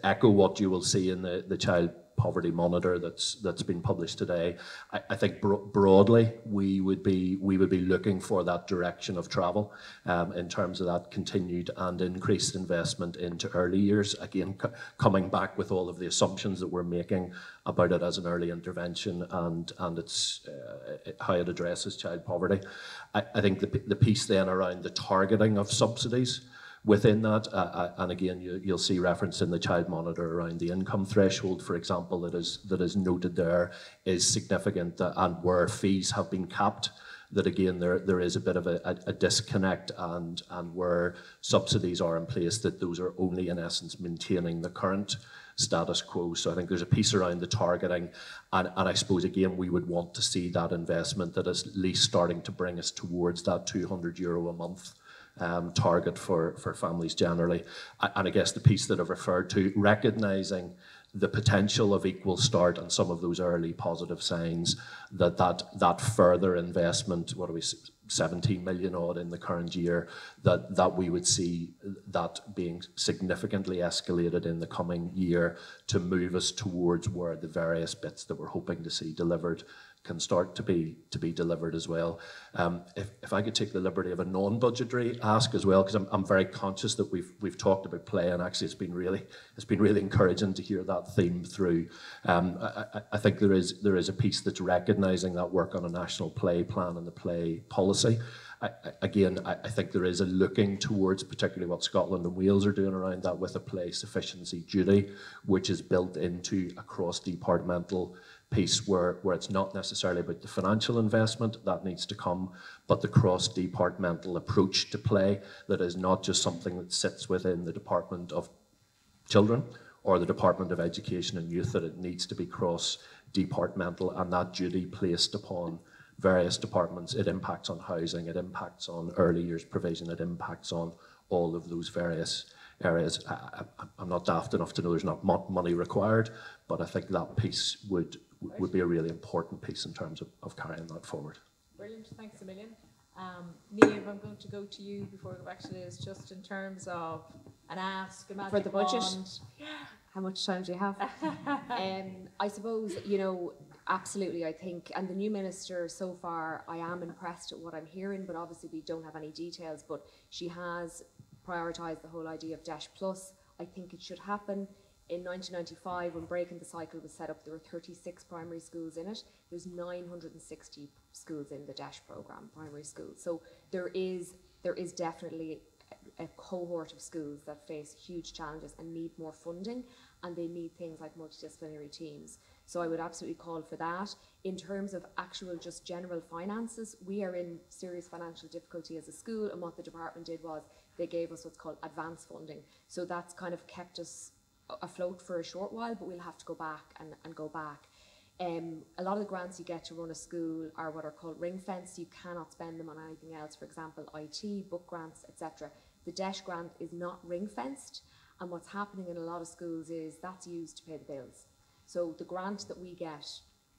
echo what you will see in the child poverty monitor that's been published today. I think broadly we would be looking for that direction of travel in terms of that continued and increased investment into early years. Again, coming back with all of the assumptions that we're making about it as an early intervention and its how it addresses child poverty. I think the piece then around the targeting of subsidies within that, and again, you'll see reference in the child monitor around the income threshold, for example, that is noted there, is significant, and where fees have been capped, that again there is a bit of a disconnect, and where subsidies are in place, that those are only in essence maintaining the current status quo. So I think there's a piece around the targeting, and I suppose again we would want to see that investment that is at least starting to bring us towards that €200 a month target for families generally. And I guess the piece that I've referred to, recognising the potential of Equal Start and some of those early positive signs, that further investment, 17 million odd in the current year, that we would see that being significantly escalated in the coming year to move us towards where the various bits that we're hoping to see delivered can start to be delivered as well. If I could take the liberty of a non-budgetary ask as well, because I'm very conscious that we've talked about play, and actually it's been really encouraging to hear that theme through. I think there is a piece that's recognising that work on a national play plan and the play policy. I think there is a looking towards particularly what Scotland and Wales are doing around that with a play sufficiency duty, which is built into a cross-departmental piece where it's not necessarily about the financial investment that needs to come, but the cross-departmental approach to play that is not just something that sits within the Department of Children or the Department of Education and Youth, that it needs to be cross-departmental, and that duty placed upon various departments. It impacts on housing, it impacts on early years provision, it impacts on all of those various areas. I'm not daft enough to know there's not money required, but I think that piece would be a really important piece in terms of carrying that forward. Brilliant, thanks a million. Niamh, I'm going to go to you before we go back to Liz, just in terms of an ask, a magic For the budget? wand. How much time do you have? I suppose, absolutely, I think, and the new minister so far, I am impressed at what I'm hearing, but obviously we don't have any details, but she has prioritised the whole idea of Dash Plus. I think it should happen. In 1995, when Breaking the Cycle was set up, there were 36 primary schools in it. There's 960 schools in the Dash programme, primary schools. So there is definitely a cohort of schools that face huge challenges and need more funding, and they need things like multidisciplinary teams. So I would absolutely call for that. In terms of actual just general finances, we are in serious financial difficulty as a school, and what the department did was they gave us what's called advance funding. So that's kind of kept us afloat for a short while, but we'll have to go back and go back. A lot of the grants you get to run a school are what are called ring fence. You cannot spend them on anything else, for example, IT, book grants, etc. The DESH grant is not ring fenced, and what's happening in a lot of schools is that's used to pay the bills. So the grant that we get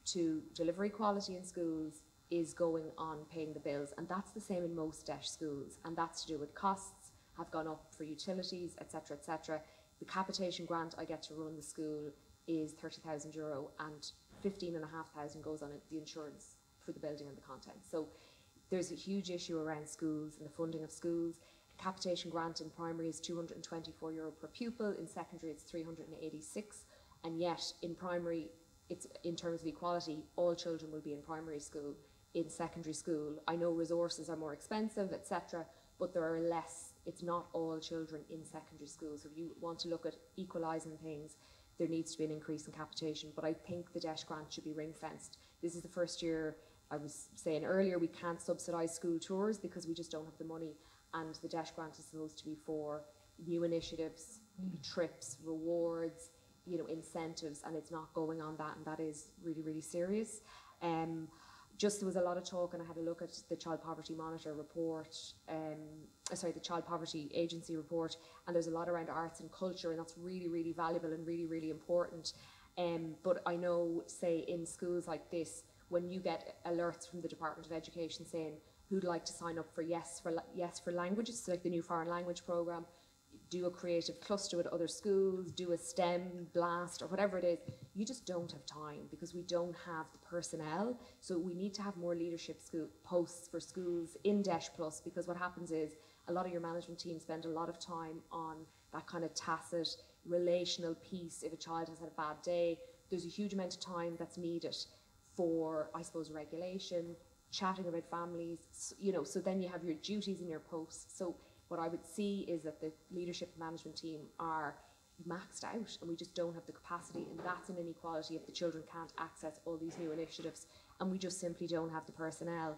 to deliver equality in schools is going on paying the bills, and that's the same in most DESH schools, and that's to do with costs have gone up for utilities, etc., etc. The capitation grant I get to run the school is €30,000, and 15,500 goes on the insurance for the building and the content. So there's a huge issue around schools and the funding of schools. Capitation grant in primary is €224 per pupil, in secondary it's 386, and yet in primary, it's in terms of equality, all children will be in primary school. In secondary school, I know resources are more expensive, etc., but there are less. It's not all children in secondary school. So if you want to look at equalising things, there needs to be an increase in capitation. But I think the DESH grant should be ring fenced. This is the first year, I was saying earlier, we can't subsidise school tours because we just don't have the money. And the DESH grant is supposed to be for new initiatives, trips, rewards, incentives, and it's not going on that, and that is really, really serious. There was a lot of talk, and I had a look at the Child Poverty Monitor report, the Child Poverty Agency report, and there's a lot around arts and culture, and that's really, really valuable and really, really important. But I know, say, in schools like this, when you get alerts from the Department of Education saying who'd like to sign up for Yes for Languages, so like the new foreign language programme, do a creative cluster with other schools, do a STEM blast or whatever it is, you just don't have time because we don't have the personnel. So we need to have more leadership posts for schools in DESH Plus, because what happens is a lot of your management team spend a lot of time on that kind of tacit relational piece. If a child has had a bad day, there's a huge amount of time that's needed for, I suppose, regulation, chatting about families, so then you have your duties and your posts. So what I would see is that the leadership and management team are maxed out, and we just don't have the capacity, and that's an inequality if the children can't access all these new initiatives, and we just simply don't have the personnel.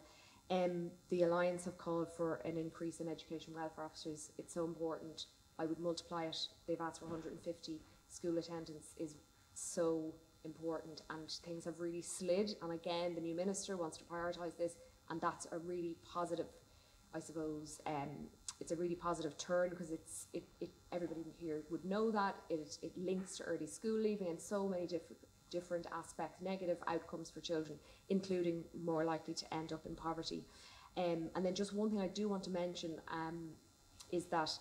The Alliance have called for an increase in education welfare officers. It's so important. I would multiply it. They've asked for 150. school attendance is so important, and things have really slid. And again, the new minister wants to prioritise this, and that's a really positive, I suppose, it's a really positive turn, because everybody here would know that it links to early school leaving and so many different aspects, negative outcomes for children, including more likely to end up in poverty. And then just one thing I do want to mention is that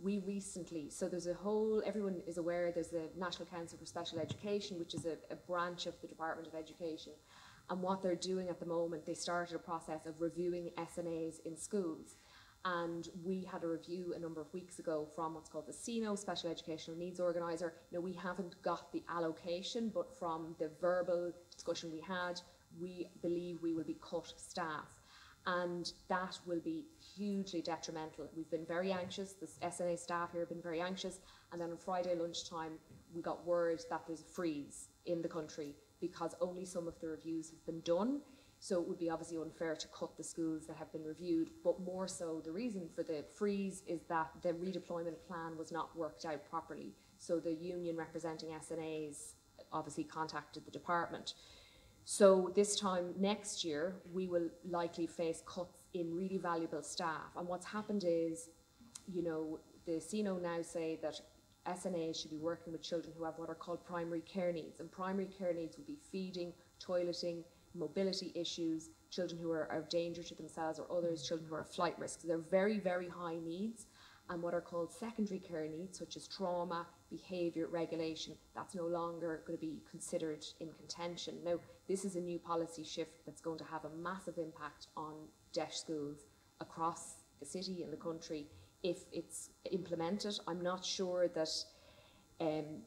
we recently, so there's a whole, everyone is aware, there's the National Council for Special Education, which is a branch of the Department of Education. And what they're doing at the moment, they started a process of reviewing SNAs in schools. And we had a review a number of weeks ago from what's called the SENO, Special Educational Needs Organiser. Now, we haven't got the allocation, but from the verbal discussion we had, we believe we will be cut staff. And that will be hugely detrimental. We've been very anxious, the SNA staff here have been very anxious, and then on Friday lunchtime, we got word that there's a freeze in the country because only some of the reviews have been done. So it would be obviously unfair to cut the schools that have been reviewed, but more so the reason for the freeze is that the redeployment plan was not worked out properly. So the union representing SNAs obviously contacted the department. So this time next year, we will likely face cuts in really valuable staff. And what's happened is, you know, the SENO now say that SNAs should be working with children who have what are called primary care needs. And primary care needs would be feeding, toileting, mobility issues, children who are of danger to themselves or others, children who are at flight risk. So they're very, very high needs. And what are called secondary care needs, such as trauma, behaviour, regulation, that's no longer going to be considered in contention. Now, this is a new policy shift that's going to have a massive impact on deaf schools across the city and the country if it's implemented. I'm not sure that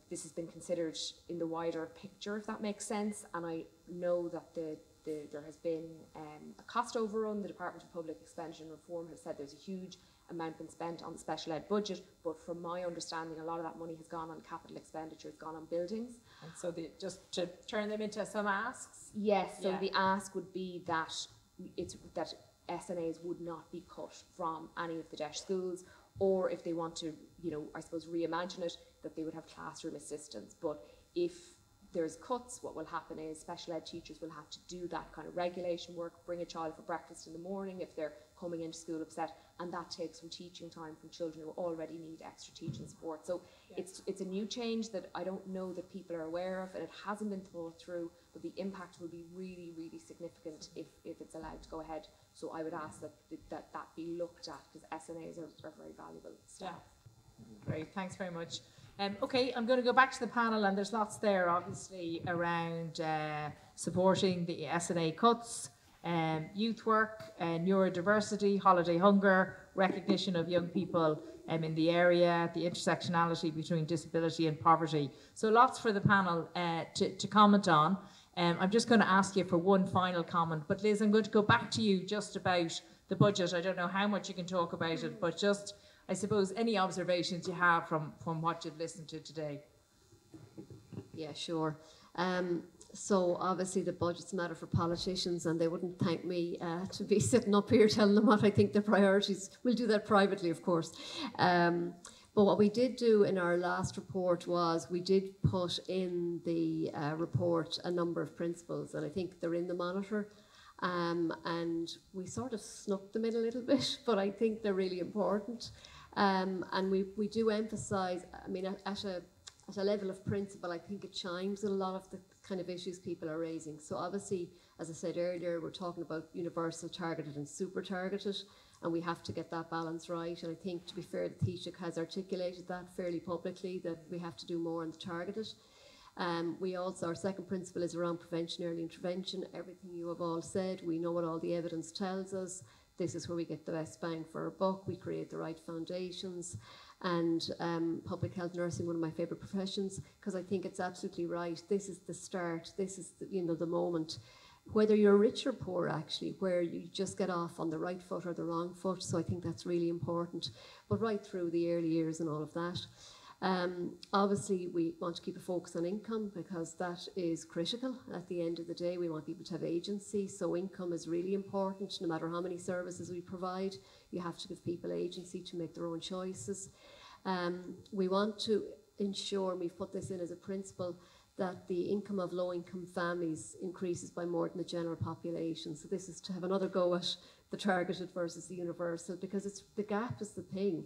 this has been considered in the wider picture, if that makes sense. And I know that there has been a cost overrun. The Department of Public Expenditure and Reform has said there's a huge amount been spent on the special ed budget, but from my understanding, a lot of that money has gone on capital expenditure, has gone on buildings. And so just to turn them into some asks? Yes, so the ask would be that that SNAs would not be cut from any of the deaf schools, or if they want to, you know, I suppose reimagine it, that they would have classroom assistants. But if there's cuts, what will happen is special ed teachers will have to do that kind of regulation work, bring a child for breakfast in the morning if they're coming into school upset, and that takes from teaching time from children who already need extra teaching support. So it's a new change that I don't know that people are aware of, and it hasn't been thought through, but the impact will be really, really significant if it's allowed to go ahead. So I would ask that be looked at, because SNAs are very valuable staff. Great, thanks very much. Okay, I'm going to go back to the panel, and there's lots there, obviously, around supporting the SNA cuts, youth work, neurodiversity, holiday hunger, recognition of young people in the area, the intersectionality between disability and poverty. So lots for the panel to comment on. I'm just going to ask you for one final comment, but Liz, I'm going to go back to you just about the budget. I don't know how much you can talk about it, but just, I suppose, any observations you have from what you've listened to today. Yeah, sure. So obviously the budget's a matter for politicians, and they wouldn't thank me to be sitting up here telling them what I think their priorities. We'll do that privately, of course. But what we did do in our last report was we did put in the report a number of principles, and I think they're in the monitor. And we sort of snuck them in a little bit, but I think they're really important. And we do emphasise, I mean, at a level of principle, I think it chimes with a lot of the kind of issues people are raising. So obviously, as I said earlier, we're talking about universal targeted and super targeted, and we have to get that balance right. And I think, to be fair, the Taoiseach has articulated that fairly publicly, that we have to do more on the targeted. We also, our second principle is around prevention, early intervention. Everything you have all said, we know what all the evidence tells us. This is where we get the best bang for our buck. We create the right foundations. And public health nursing, one of my favourite professions, because I think it's absolutely right. This is the start. This is the moment. Whether you're rich or poor, actually, where you just get off on the right foot or the wrong foot. So I think that's really important. But right through the early years and all of that. Obviously, we want to keep a focus on income, because that is critical. At the end of the day, we want people to have agency, so income is really important. No matter how many services we provide, you have to give people agency to make their own choices. We want to ensure, and we've put this in as a principle, that the income of low-income families increases by more than the general population. So this is to have another go at the targeted versus the universal, because it's the gap is the thing.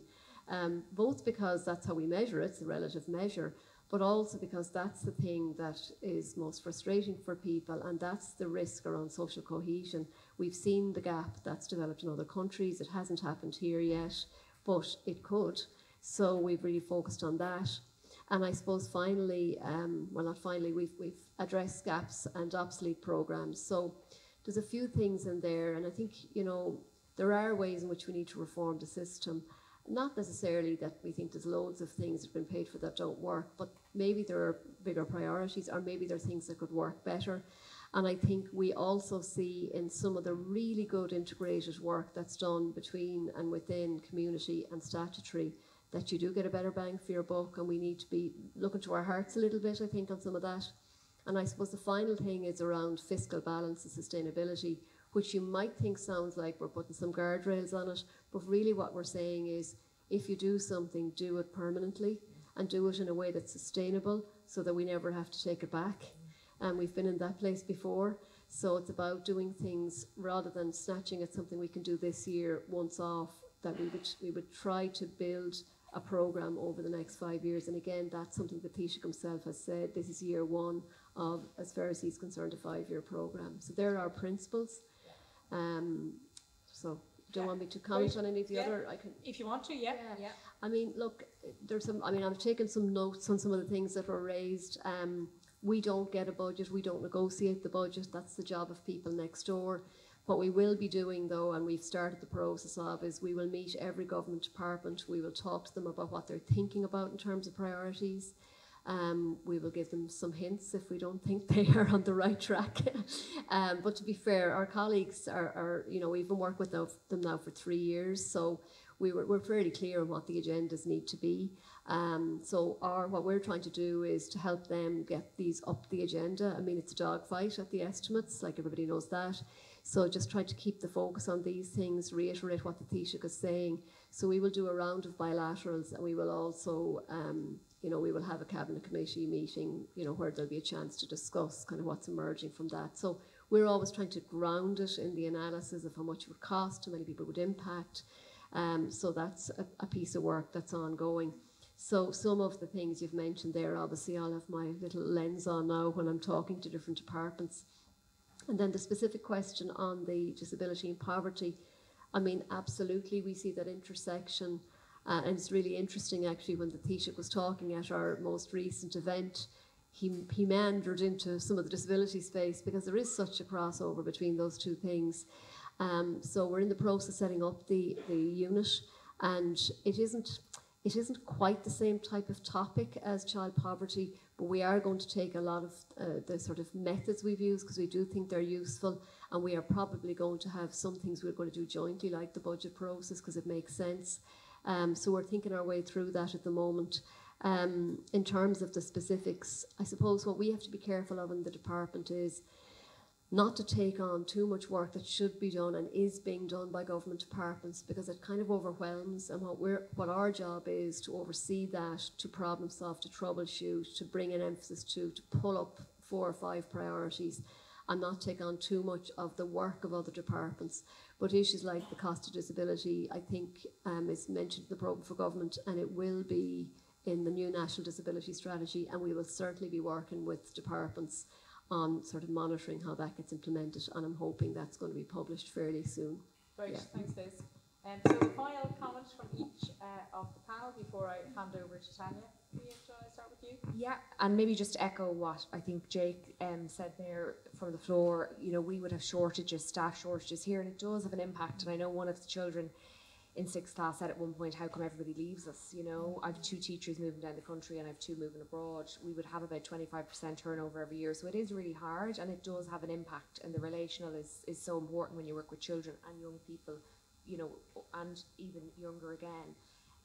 Both because that's how we measure it, it's a relative measure, but also because that's the thing that is most frustrating for people, and that's the risk around social cohesion. We've seen the gap that's developed in other countries. It hasn't happened here yet, but it could. So we've really focused on that. And I suppose finally, well not finally, we've addressed gaps and obsolete programs. So there's a few things in there, and I think, you know, there are ways in which we need to reform the system. Not necessarily that we think there's loads of things that have been paid for that don't work, but maybe there are bigger priorities, or maybe there are things that could work better. And I think we also see in some of the really good integrated work that's done between and within community and statutory that you do get a better bang for your buck, and we need to be looking to our hearts a little bit, I think, on some of that. And I suppose the final thing is around fiscal balance and sustainability, which you might think sounds like we're putting some guardrails on it, but really what we're saying is, if you do something, do it permanently, and do it in a way that's sustainable so that we never have to take it back. And we've been in that place before, so it's about doing things rather than snatching at something we can do this year once off, that we would try to build a programme over the next 5 years. And again, that's something that Taoiseach himself has said, this is year one of, as far as he's concerned, a 5-year programme. So there are our principles. So do you want me to comment on any of the other? I can. If you want to, yeah. I mean, look, there's some. I mean, I've taken some notes on some of the things that were raised. We don't get a budget. We don't negotiate the budget. That's the job of people next door. What we will be doing, though, and we've started the process of, is we will meet every government department. We will talk to them about what they're thinking about in terms of priorities. We will give them some hints if we don't think they are on the right track. But to be fair, our colleagues are, you know, we've been working with them now for 3 years, so we're fairly clear on what the agendas need to be. So what we're trying to do is to help them get these up the agenda. I mean, it's a dogfight at the estimates, like everybody knows that. So just try to keep the focus on these things, reiterate what the Taoiseach is saying. So we will do a round of bilaterals, and we will also, you know, we will have a cabinet committee meeting, you know, where there'll be a chance to discuss kind of what's emerging from that. So we're always trying to ground it in the analysis of how much it would cost, how many people would impact. So that's a piece of work that's ongoing. So some of the things you've mentioned there, obviously I'll have my little lens on now when I'm talking to different departments. And then the specific question on the disability and poverty, I mean, absolutely we see that intersection. And it's really interesting actually when the Taoiseach was talking at our most recent event, he meandered into some of the disability space because there is such a crossover between those two things. So we're in the process of setting up the unit, and it isn't quite the same type of topic as child poverty, but we are going to take a lot of the sort of methods we've used because we do think they're useful, and we are probably going to have some things we're going to do jointly, like the budget process, because it makes sense. So we're thinking our way through that at the moment. In terms of the specifics, I suppose what we have to be careful of in the department is not to take on too much work that should be done and is being done by government departments, because it kind of overwhelms. And what our job is to oversee that, to problem solve, to troubleshoot, to bring an emphasis to pull up 4 or 5 priorities, and not take on too much of the work of other departments. But issues like the cost of disability, I think, is mentioned in the programme for government, and it will be in the new National Disability Strategy, and we will certainly be working with departments on sort of monitoring how that gets implemented, and I'm hoping that's going to be published fairly soon. Great, Yeah. Thanks Liz. So the final comment from each of the panel before I hand over to Tanya. Shall I start with you? Yeah, and maybe just to echo what I think Jake said there from the floor, you know, we would have shortages, staff shortages here, and it does have an impact. And I know one of the children in 6th class said at one point, how come everybody leaves us? You know, I have 2 teachers moving down the country and I have 2 moving abroad. We would have about 25% turnover every year. So it is really hard, and it does have an impact. And the relational is so important when you work with children and young people, you know, and even younger again.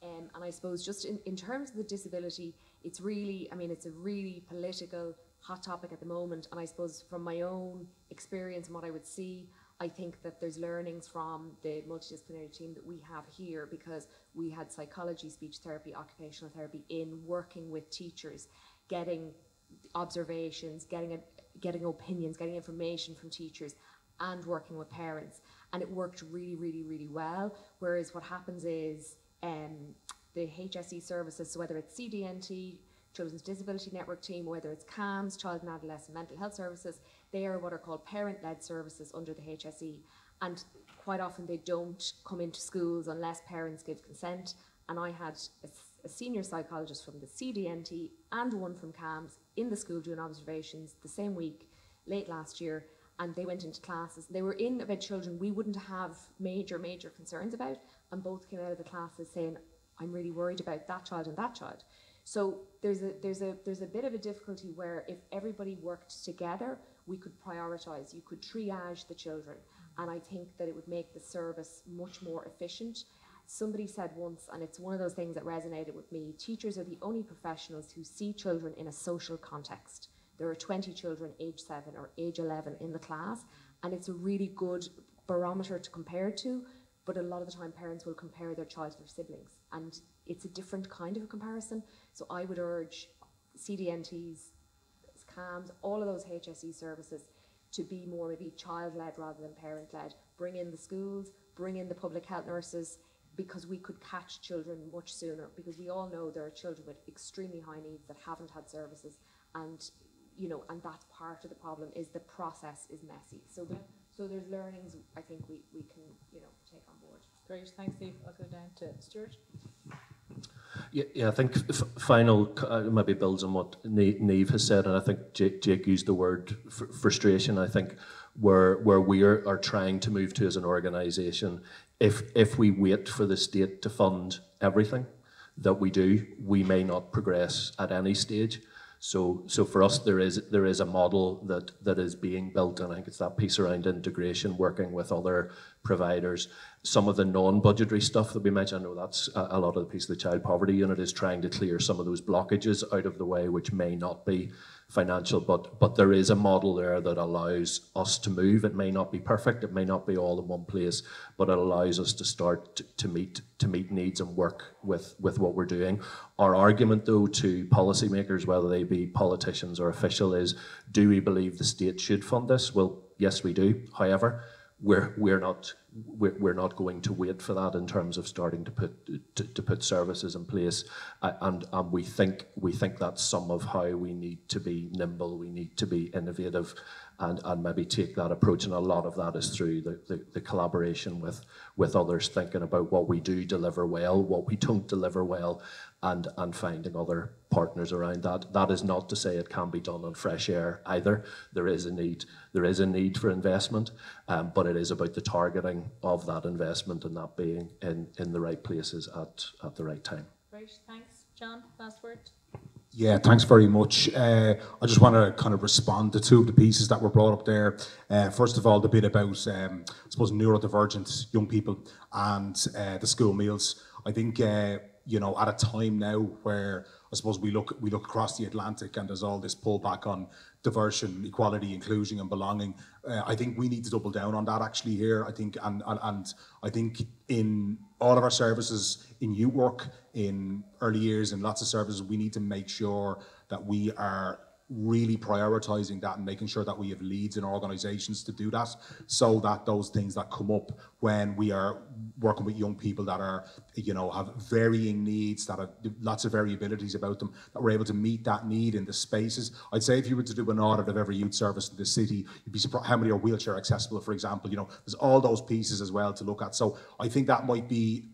And I suppose just in terms of the disability, it's really, I mean, it's a really political hot topic at the moment. And I suppose from my own experience and what I would see, I think that there's learnings from the multidisciplinary team that we have here, because we had psychology, speech therapy, occupational therapy in working with teachers, getting observations, getting opinions, getting information from teachers, and working with parents. And it worked really, really, really well. Whereas what happens is the HSE services, so whether it's CDNT, Children's Disability Network team, whether it's CAMS, Child and Adolescent Mental Health Services, they are what are called parent-led services under the HSE. And quite often they don't come into schools unless parents give consent. And I had a senior psychologist from the CDNT and one from CAMS in the school doing observations the same week, late last year, and they went into classes. They were in about children we wouldn't have major concerns about, and both came out of the classes saying, I'm really worried about that child and that child. So there's a bit of a difficulty where if everybody worked together, we could prioritise, you could triage the children, and I think that it would make the service much more efficient. Somebody said once, and it's one of those things that resonated with me, teachers are the only professionals who see children in a social context. There are 20 children age 7 or age 11 in the class, and it's a really good barometer to compare to, but a lot of the time parents will compare their child to their siblings, and it's a different kind of a comparison. So I would urge CDNTs, CAMS, all of those HSE services to be more maybe child-led rather than parent-led. Bring in the schools, bring in the public health nurses, because we could catch children much sooner, because we all know there are children with extremely high needs that haven't had services, and and that's part of the problem, is the process is messy. So there's learnings I think we can take on board. Great, thanks Steve. I'll go down to Stuart. Yeah, I think final maybe builds on what Niamh has said, and I think Jake used the word frustration. I think where we are trying to move to as an organisation, if we wait for the state to fund everything that we do, we may not progress at any stage. So for us, there is a model that is being built, and I think it's that piece around integration, working with other providers. Some of the non-budgetary stuff that we mentioned, I know that's a lot of the piece of the child poverty unit is trying to clear some of those blockages out of the way, which may not be financial, but there is a model there that allows us to move. It may not be perfect, it may not be all in one place, but it allows us to start to meet needs and work with what we're doing. Our argument, though, to policymakers, whether they be politicians or official, is, do we believe the state should fund this? Well, yes, we do. However, we're not going to wait for that in terms of starting to put services in place, and we think that's some of how we need to be nimble. We need to be innovative, and maybe take that approach. And a lot of that is through the collaboration with others, thinking about what we do deliver well, what we don't deliver well, and finding other partners around that. That is not to say it can be done on fresh air either. There is a need for investment, but it is about the targeting of that investment and that being in the right places at the right time. Great, thanks. John, last word. Yeah, thanks very much. I just want to kind of respond to two of the pieces that were brought up there. First of all, the bit about, I suppose, neurodivergent young people and the school meals. I think, at a time now where I suppose we look across the Atlantic and there's all this pullback on diversion, equality, inclusion and belonging. I think we need to double down on that actually here. I think and I think in all of our services, in youth work, in early years, in lots of services, we need to make sure that we are really prioritising that and making sure that we have leads in organisations to do that, so that those things that come up when we are working with young people that are, have varying needs, that have lots of variabilities about them, that we're able to meet that need in the spaces. I'd say if you were to do an audit of every youth service in the city, you'd be surprised how many are wheelchair accessible, for example. There's all those pieces as well to look at. So I think that might be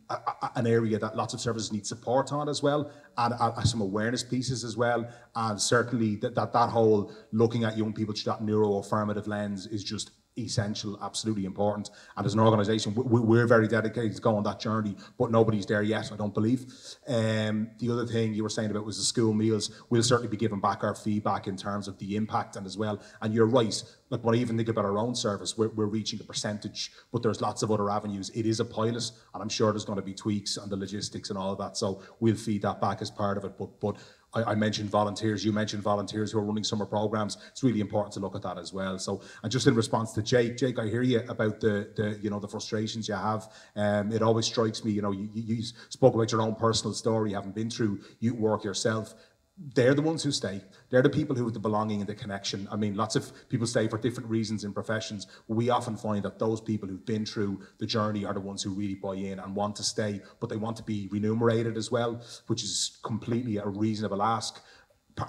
an area that lots of services need support on as well, and some awareness pieces as well. And certainly that whole looking at young people through that neuroaffirmative lens is just essential, absolutely important. And as an organisation, we're very dedicated to go on that journey, but nobody's there yet, I don't believe. The other thing you were saying about was the school meals. We'll certainly be giving back our feedback in terms of the impact and as well. And you're right, like when I even think about our own service, we're reaching a percentage, but there's lots of other avenues. It is a pilot, and I'm sure there's going to be tweaks on the logistics and all of that. So we'll feed that back as part of it. But I mentioned volunteers, you mentioned volunteers who are running summer programs. It's really important to look at that as well. So, and just in response to Jake, I hear you about the frustrations you have. It always strikes me, you spoke about your own personal story, having been through youth work yourself. They're the ones who stay. They're the people who have the belonging and the connection. I mean, lots of people stay for different reasons in professions. We often find that those people who've been through the journey are the ones who really buy in and want to stay, but they want to be remunerated as well, which is completely a reasonable ask.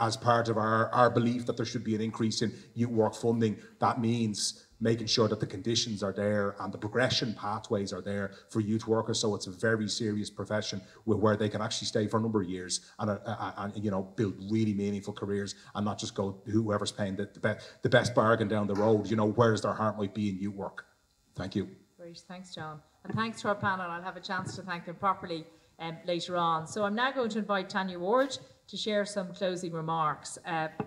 As part of our belief that there should be an increase in youth work funding, that means making sure that the conditions are there and the progression pathways are there for youth workers. So it's a very serious profession where they can actually stay for a number of years and build really meaningful careers and not just go whoever's paying the best bargain down the road. Where's their heart might be in youth work. Thank you. Great, thanks, John. And thanks to our panel. I'll have a chance to thank them properly later on. So I'm now going to invite Tanya Ward to share some closing remarks.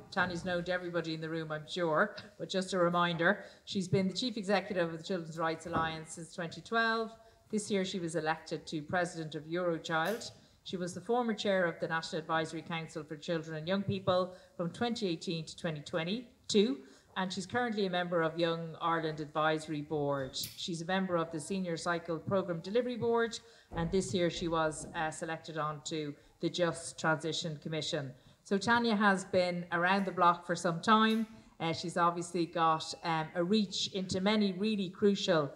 Tanya's known to everybody in the room, I'm sure, but just a reminder, she's been the Chief Executive of the Children's Rights Alliance since 2012. This year she was elected to President of Eurochild. She was the former Chair of the National Advisory Council for Children and Young People from 2018 to 2022, and she's currently a member of Young Ireland Advisory Board. She's a member of the Senior Cycle Programme Delivery Board, and this year she was selected onto the Just Transition Commission. So Tanya has been around the block for some time. She's obviously got a reach into many really crucial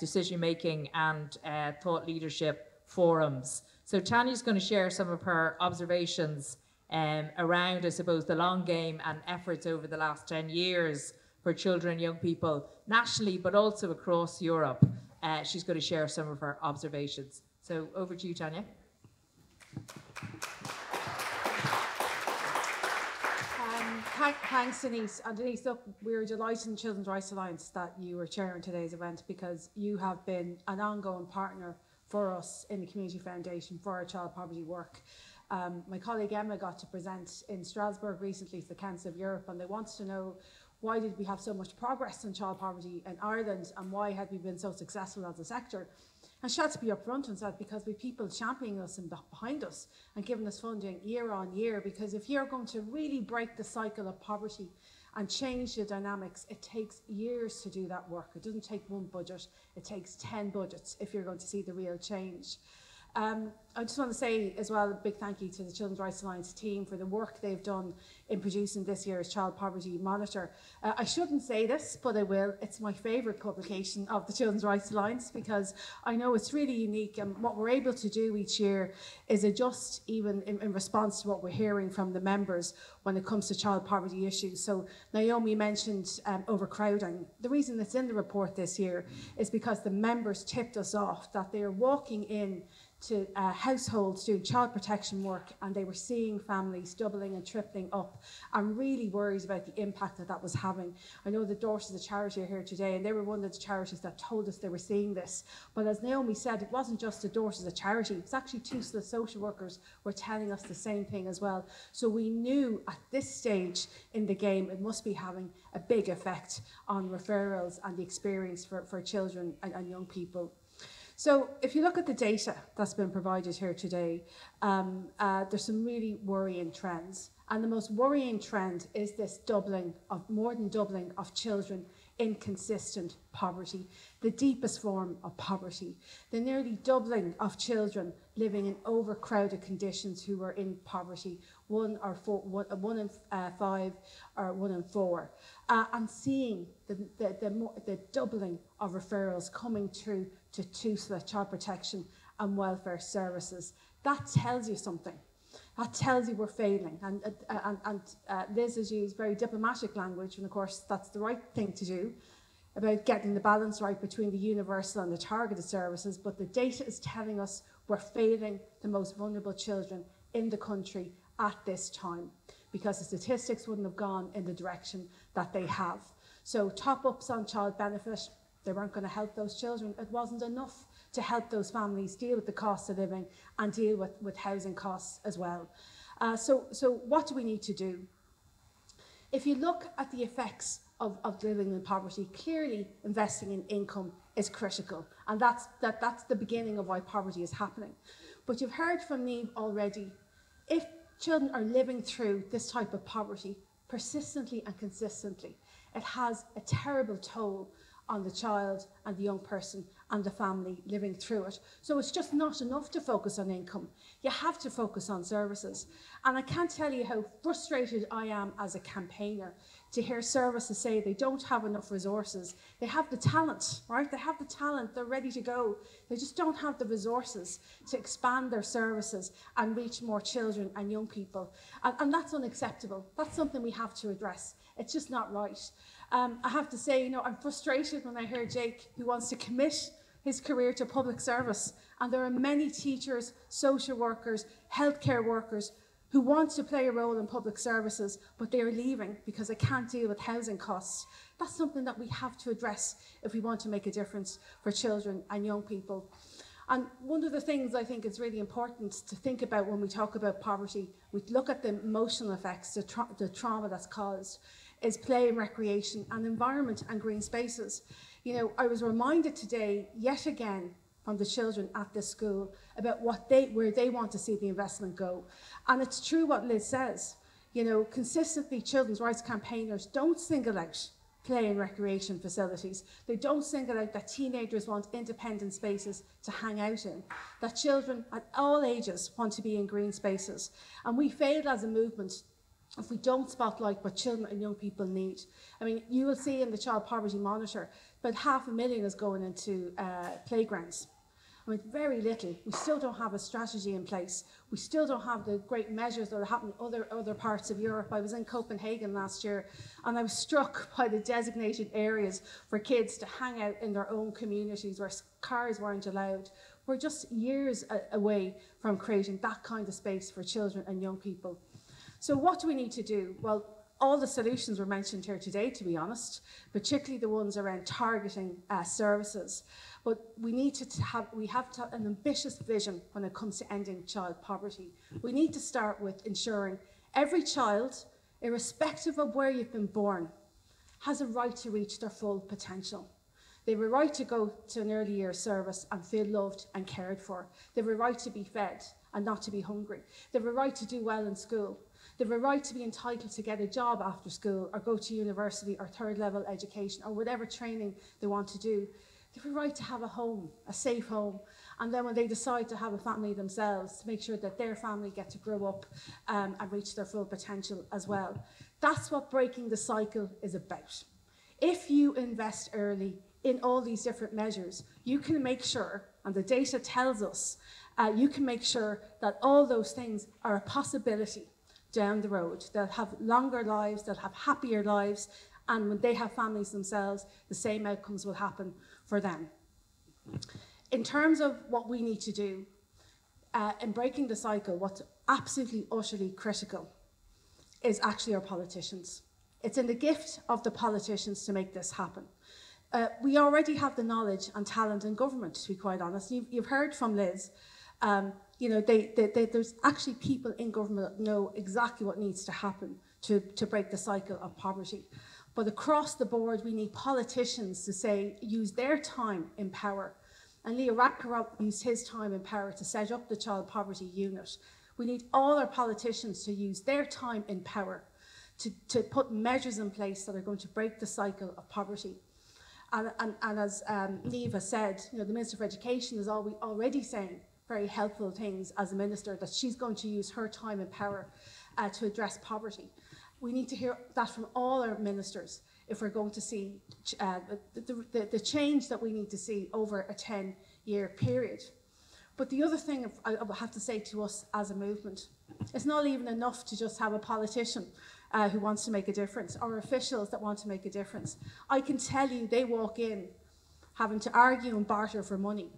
decision-making and thought leadership forums. So Tanya's going to share some of her observations around, I suppose, the long game and efforts over the last 10 years for children and young people nationally, but also across Europe. She's going to share some of her observations. So over to you, Tanya. Thanks, Denise. And Denise, look, we're delighted in Children's Rights Alliance that you were chairing today's event, because you have been an ongoing partner for us in the Community Foundation for our child poverty work. My colleague Emma got to present in Strasbourg recently to the Council of Europe, and they wanted to know, why did we have so much progress in child poverty in Ireland, and why had we been so successful as a sector? And she had to be upfront and said, because we people championing us and behind us and giving us funding year on year, because if you're going to really break the cycle of poverty and change the dynamics, it takes years to do that work. It doesn't take one budget, it takes 10 budgets if you're going to see the real change. I just want to say as well a big thank you to the Children's Rights Alliance team for the work they've done in producing this year's Child Poverty Monitor. I shouldn't say this, but I will. It's my favourite publication of the Children's Rights Alliance, because I know it's really unique, and what we're able to do each year is adjust even in response to what we're hearing from the members when it comes to child poverty issues. So Naomi mentioned overcrowding. The reason it's in the report this year is because the members tipped us off that they are walking in to households doing child protection work, and they were seeing families doubling and tripling up, and really worried about the impact that that was having. I know the Daughters of Charity are here today, and they were one of the charities that told us they were seeing this. But as Naomi said, it wasn't just the Daughters of Charity, it's actually two social workers were telling us the same thing as well. So we knew at this stage in the game it must be having a big effect on referrals and the experience for children and young people. So if you look at the data that's been provided here today, there's some really worrying trends. And the most worrying trend is this more than doubling of children in consistent poverty, the deepest form of poverty. The nearly doubling of children living in overcrowded conditions who are in poverty, 1 in 5 or 1 in 4. And seeing the doubling of referrals coming through to TUSLA, Child Protection and Welfare Services. That tells you something. That tells you we're failing. And Liz has used very diplomatic language, and of course that's the right thing to do, about getting the balance right between the universal and the targeted services, but the data is telling us we're failing the most vulnerable children in the country at this time, because the statistics wouldn't have gone in the direction that they have. So top-ups on child benefit, they weren't going to help those children. It wasn't enough to help those families deal with the cost of living and deal with housing costs as well. So what do we need to do? If you look at the effects of living in poverty, clearly investing in income is critical, and that's the beginning of why poverty is happening. But you've heard from me already, if children are living through this type of poverty persistently and consistently, it has a terrible toll on the child and the young person and the family living through it. So it's just not enough to focus on income. You have to focus on services. And I can't tell you how frustrated I am as a campaigner to hear services say they don't have enough resources. They have the talent, right? They have the talent, they're ready to go. They just don't have the resources to expand their services and reach more children and young people. And that's unacceptable. That's something we have to address. It's just not right. I have to say, I'm frustrated when I hear Jake, who wants to commit his career to public service. And there are many teachers, social workers, healthcare workers who want to play a role in public services, but they are leaving because they can't deal with housing costs. That's something that we have to address if we want to make a difference for children and young people. And one of the things I think is really important to think about when we talk about poverty, we look at the emotional effects, the trauma that's caused, is play and recreation and environment and green spaces. I was reminded today, yet again, from the children at this school about where they want to see the investment go. And it's true what Liz says. Consistently, children's rights campaigners don't single out play and recreation facilities. They don't single out that teenagers want independent spaces to hang out in, that children at all ages want to be in green spaces. And we failed as a movement if we don't spotlight what children and young people need. I mean, you will see in the Child Poverty Monitor, about $500,000 is going into playgrounds. I mean, very little. We still don't have a strategy in place. We still don't have the great measures that are happening in other parts of Europe. I was in Copenhagen last year, and I was struck by the designated areas for kids to hang out in their own communities where cars weren't allowed. We're just years away from creating that kind of space for children and young people. So what do we need to do? Well, all the solutions were mentioned here today, to be honest, particularly the ones around targeting services. But we have to have an ambitious vision when it comes to ending child poverty. We need to start with ensuring every child, irrespective of where you've been born, has a right to reach their full potential. They have a right to go to an early years service and feel loved and cared for. They have a right to be fed and not to be hungry. They have a right to do well in school. They have a right to be entitled to get a job after school or go to university or third level education or whatever training they want to do. They have a right to have a home, a safe home. And then when they decide to have a family themselves, to make sure that their family get to grow up and reach their full potential as well. That's what breaking the cycle is about. If you invest early in all these different measures, you can make sure, and the data tells us, you can make sure that all those things are a possibility down the road. They'll have longer lives, they'll have happier lives, and when they have families themselves, the same outcomes will happen for them. In terms of what we need to do, in breaking the cycle, what's absolutely, utterly critical is actually our politicians. It's in the gift of the politicians to make this happen. We already have the knowledge and talent in government, to be quite honest. You've heard from Liz. There's actually people in government that know exactly what needs to happen to break the cycle of poverty. But across the board, we need politicians to use their time in power. And Leo Radke used his time in power to set up the Child Poverty Unit. We need all our politicians to use their time in power to put measures in place that are going to break the cycle of poverty. And as Neva said, the Minister for Education is already saying very helpful things as a minister, that she's going to use her time and power to address poverty. We need to hear that from all our ministers if we're going to see the change that we need to see over a 10-year period. But the other thing I have to say to us as a movement, it's not even enough to just have a politician who wants to make a difference, or officials that want to make a difference. I can tell you they walk in having to argue and barter for money.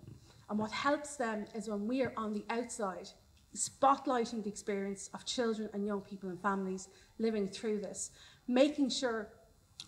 And what helps them is when we are on the outside, spotlighting the experience of children and young people and families living through this, making sure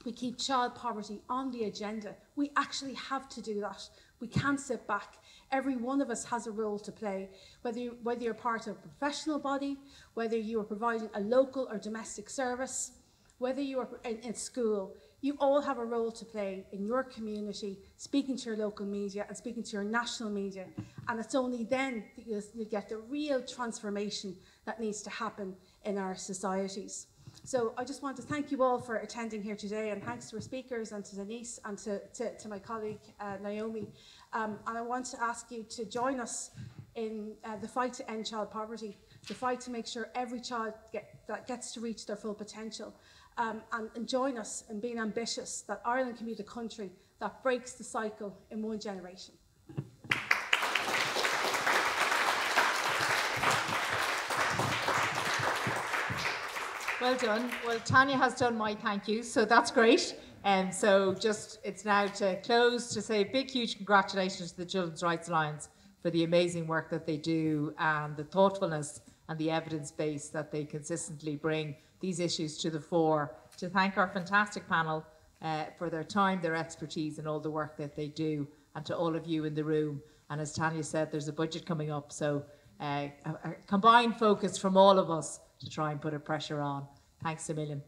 we keep child poverty on the agenda. We actually have to do that. We can't sit back. Every one of us has a role to play, whether you're part of a professional body, whether you are providing a local or domestic service, whether you are in school. You all have a role to play in your community, speaking to your local media and speaking to your national media. And it's only then that you get the real transformation that needs to happen in our societies. So I just want to thank you all for attending here today, and thanks to our speakers and to Denise and to my colleague Naomi. And I want to ask you to join us in the fight to end child poverty, the fight to make sure every child gets to reach their full potential. And join us in being ambitious that Ireland can be the country that breaks the cycle in one generation. Well done. Well, Tanya has done my thank you, so that's great. And so it's now to close to say a big, huge congratulations to the Children's Rights Alliance for the amazing work that they do and the thoughtfulness and the evidence base that they consistently bring these issues to the fore. To thank our fantastic panel for their time, their expertise and all the work that they do, and to all of you in the room. And as Tanya said, there's a budget coming up, so a combined focus from all of us to try and put a pressure on. Thanks a million.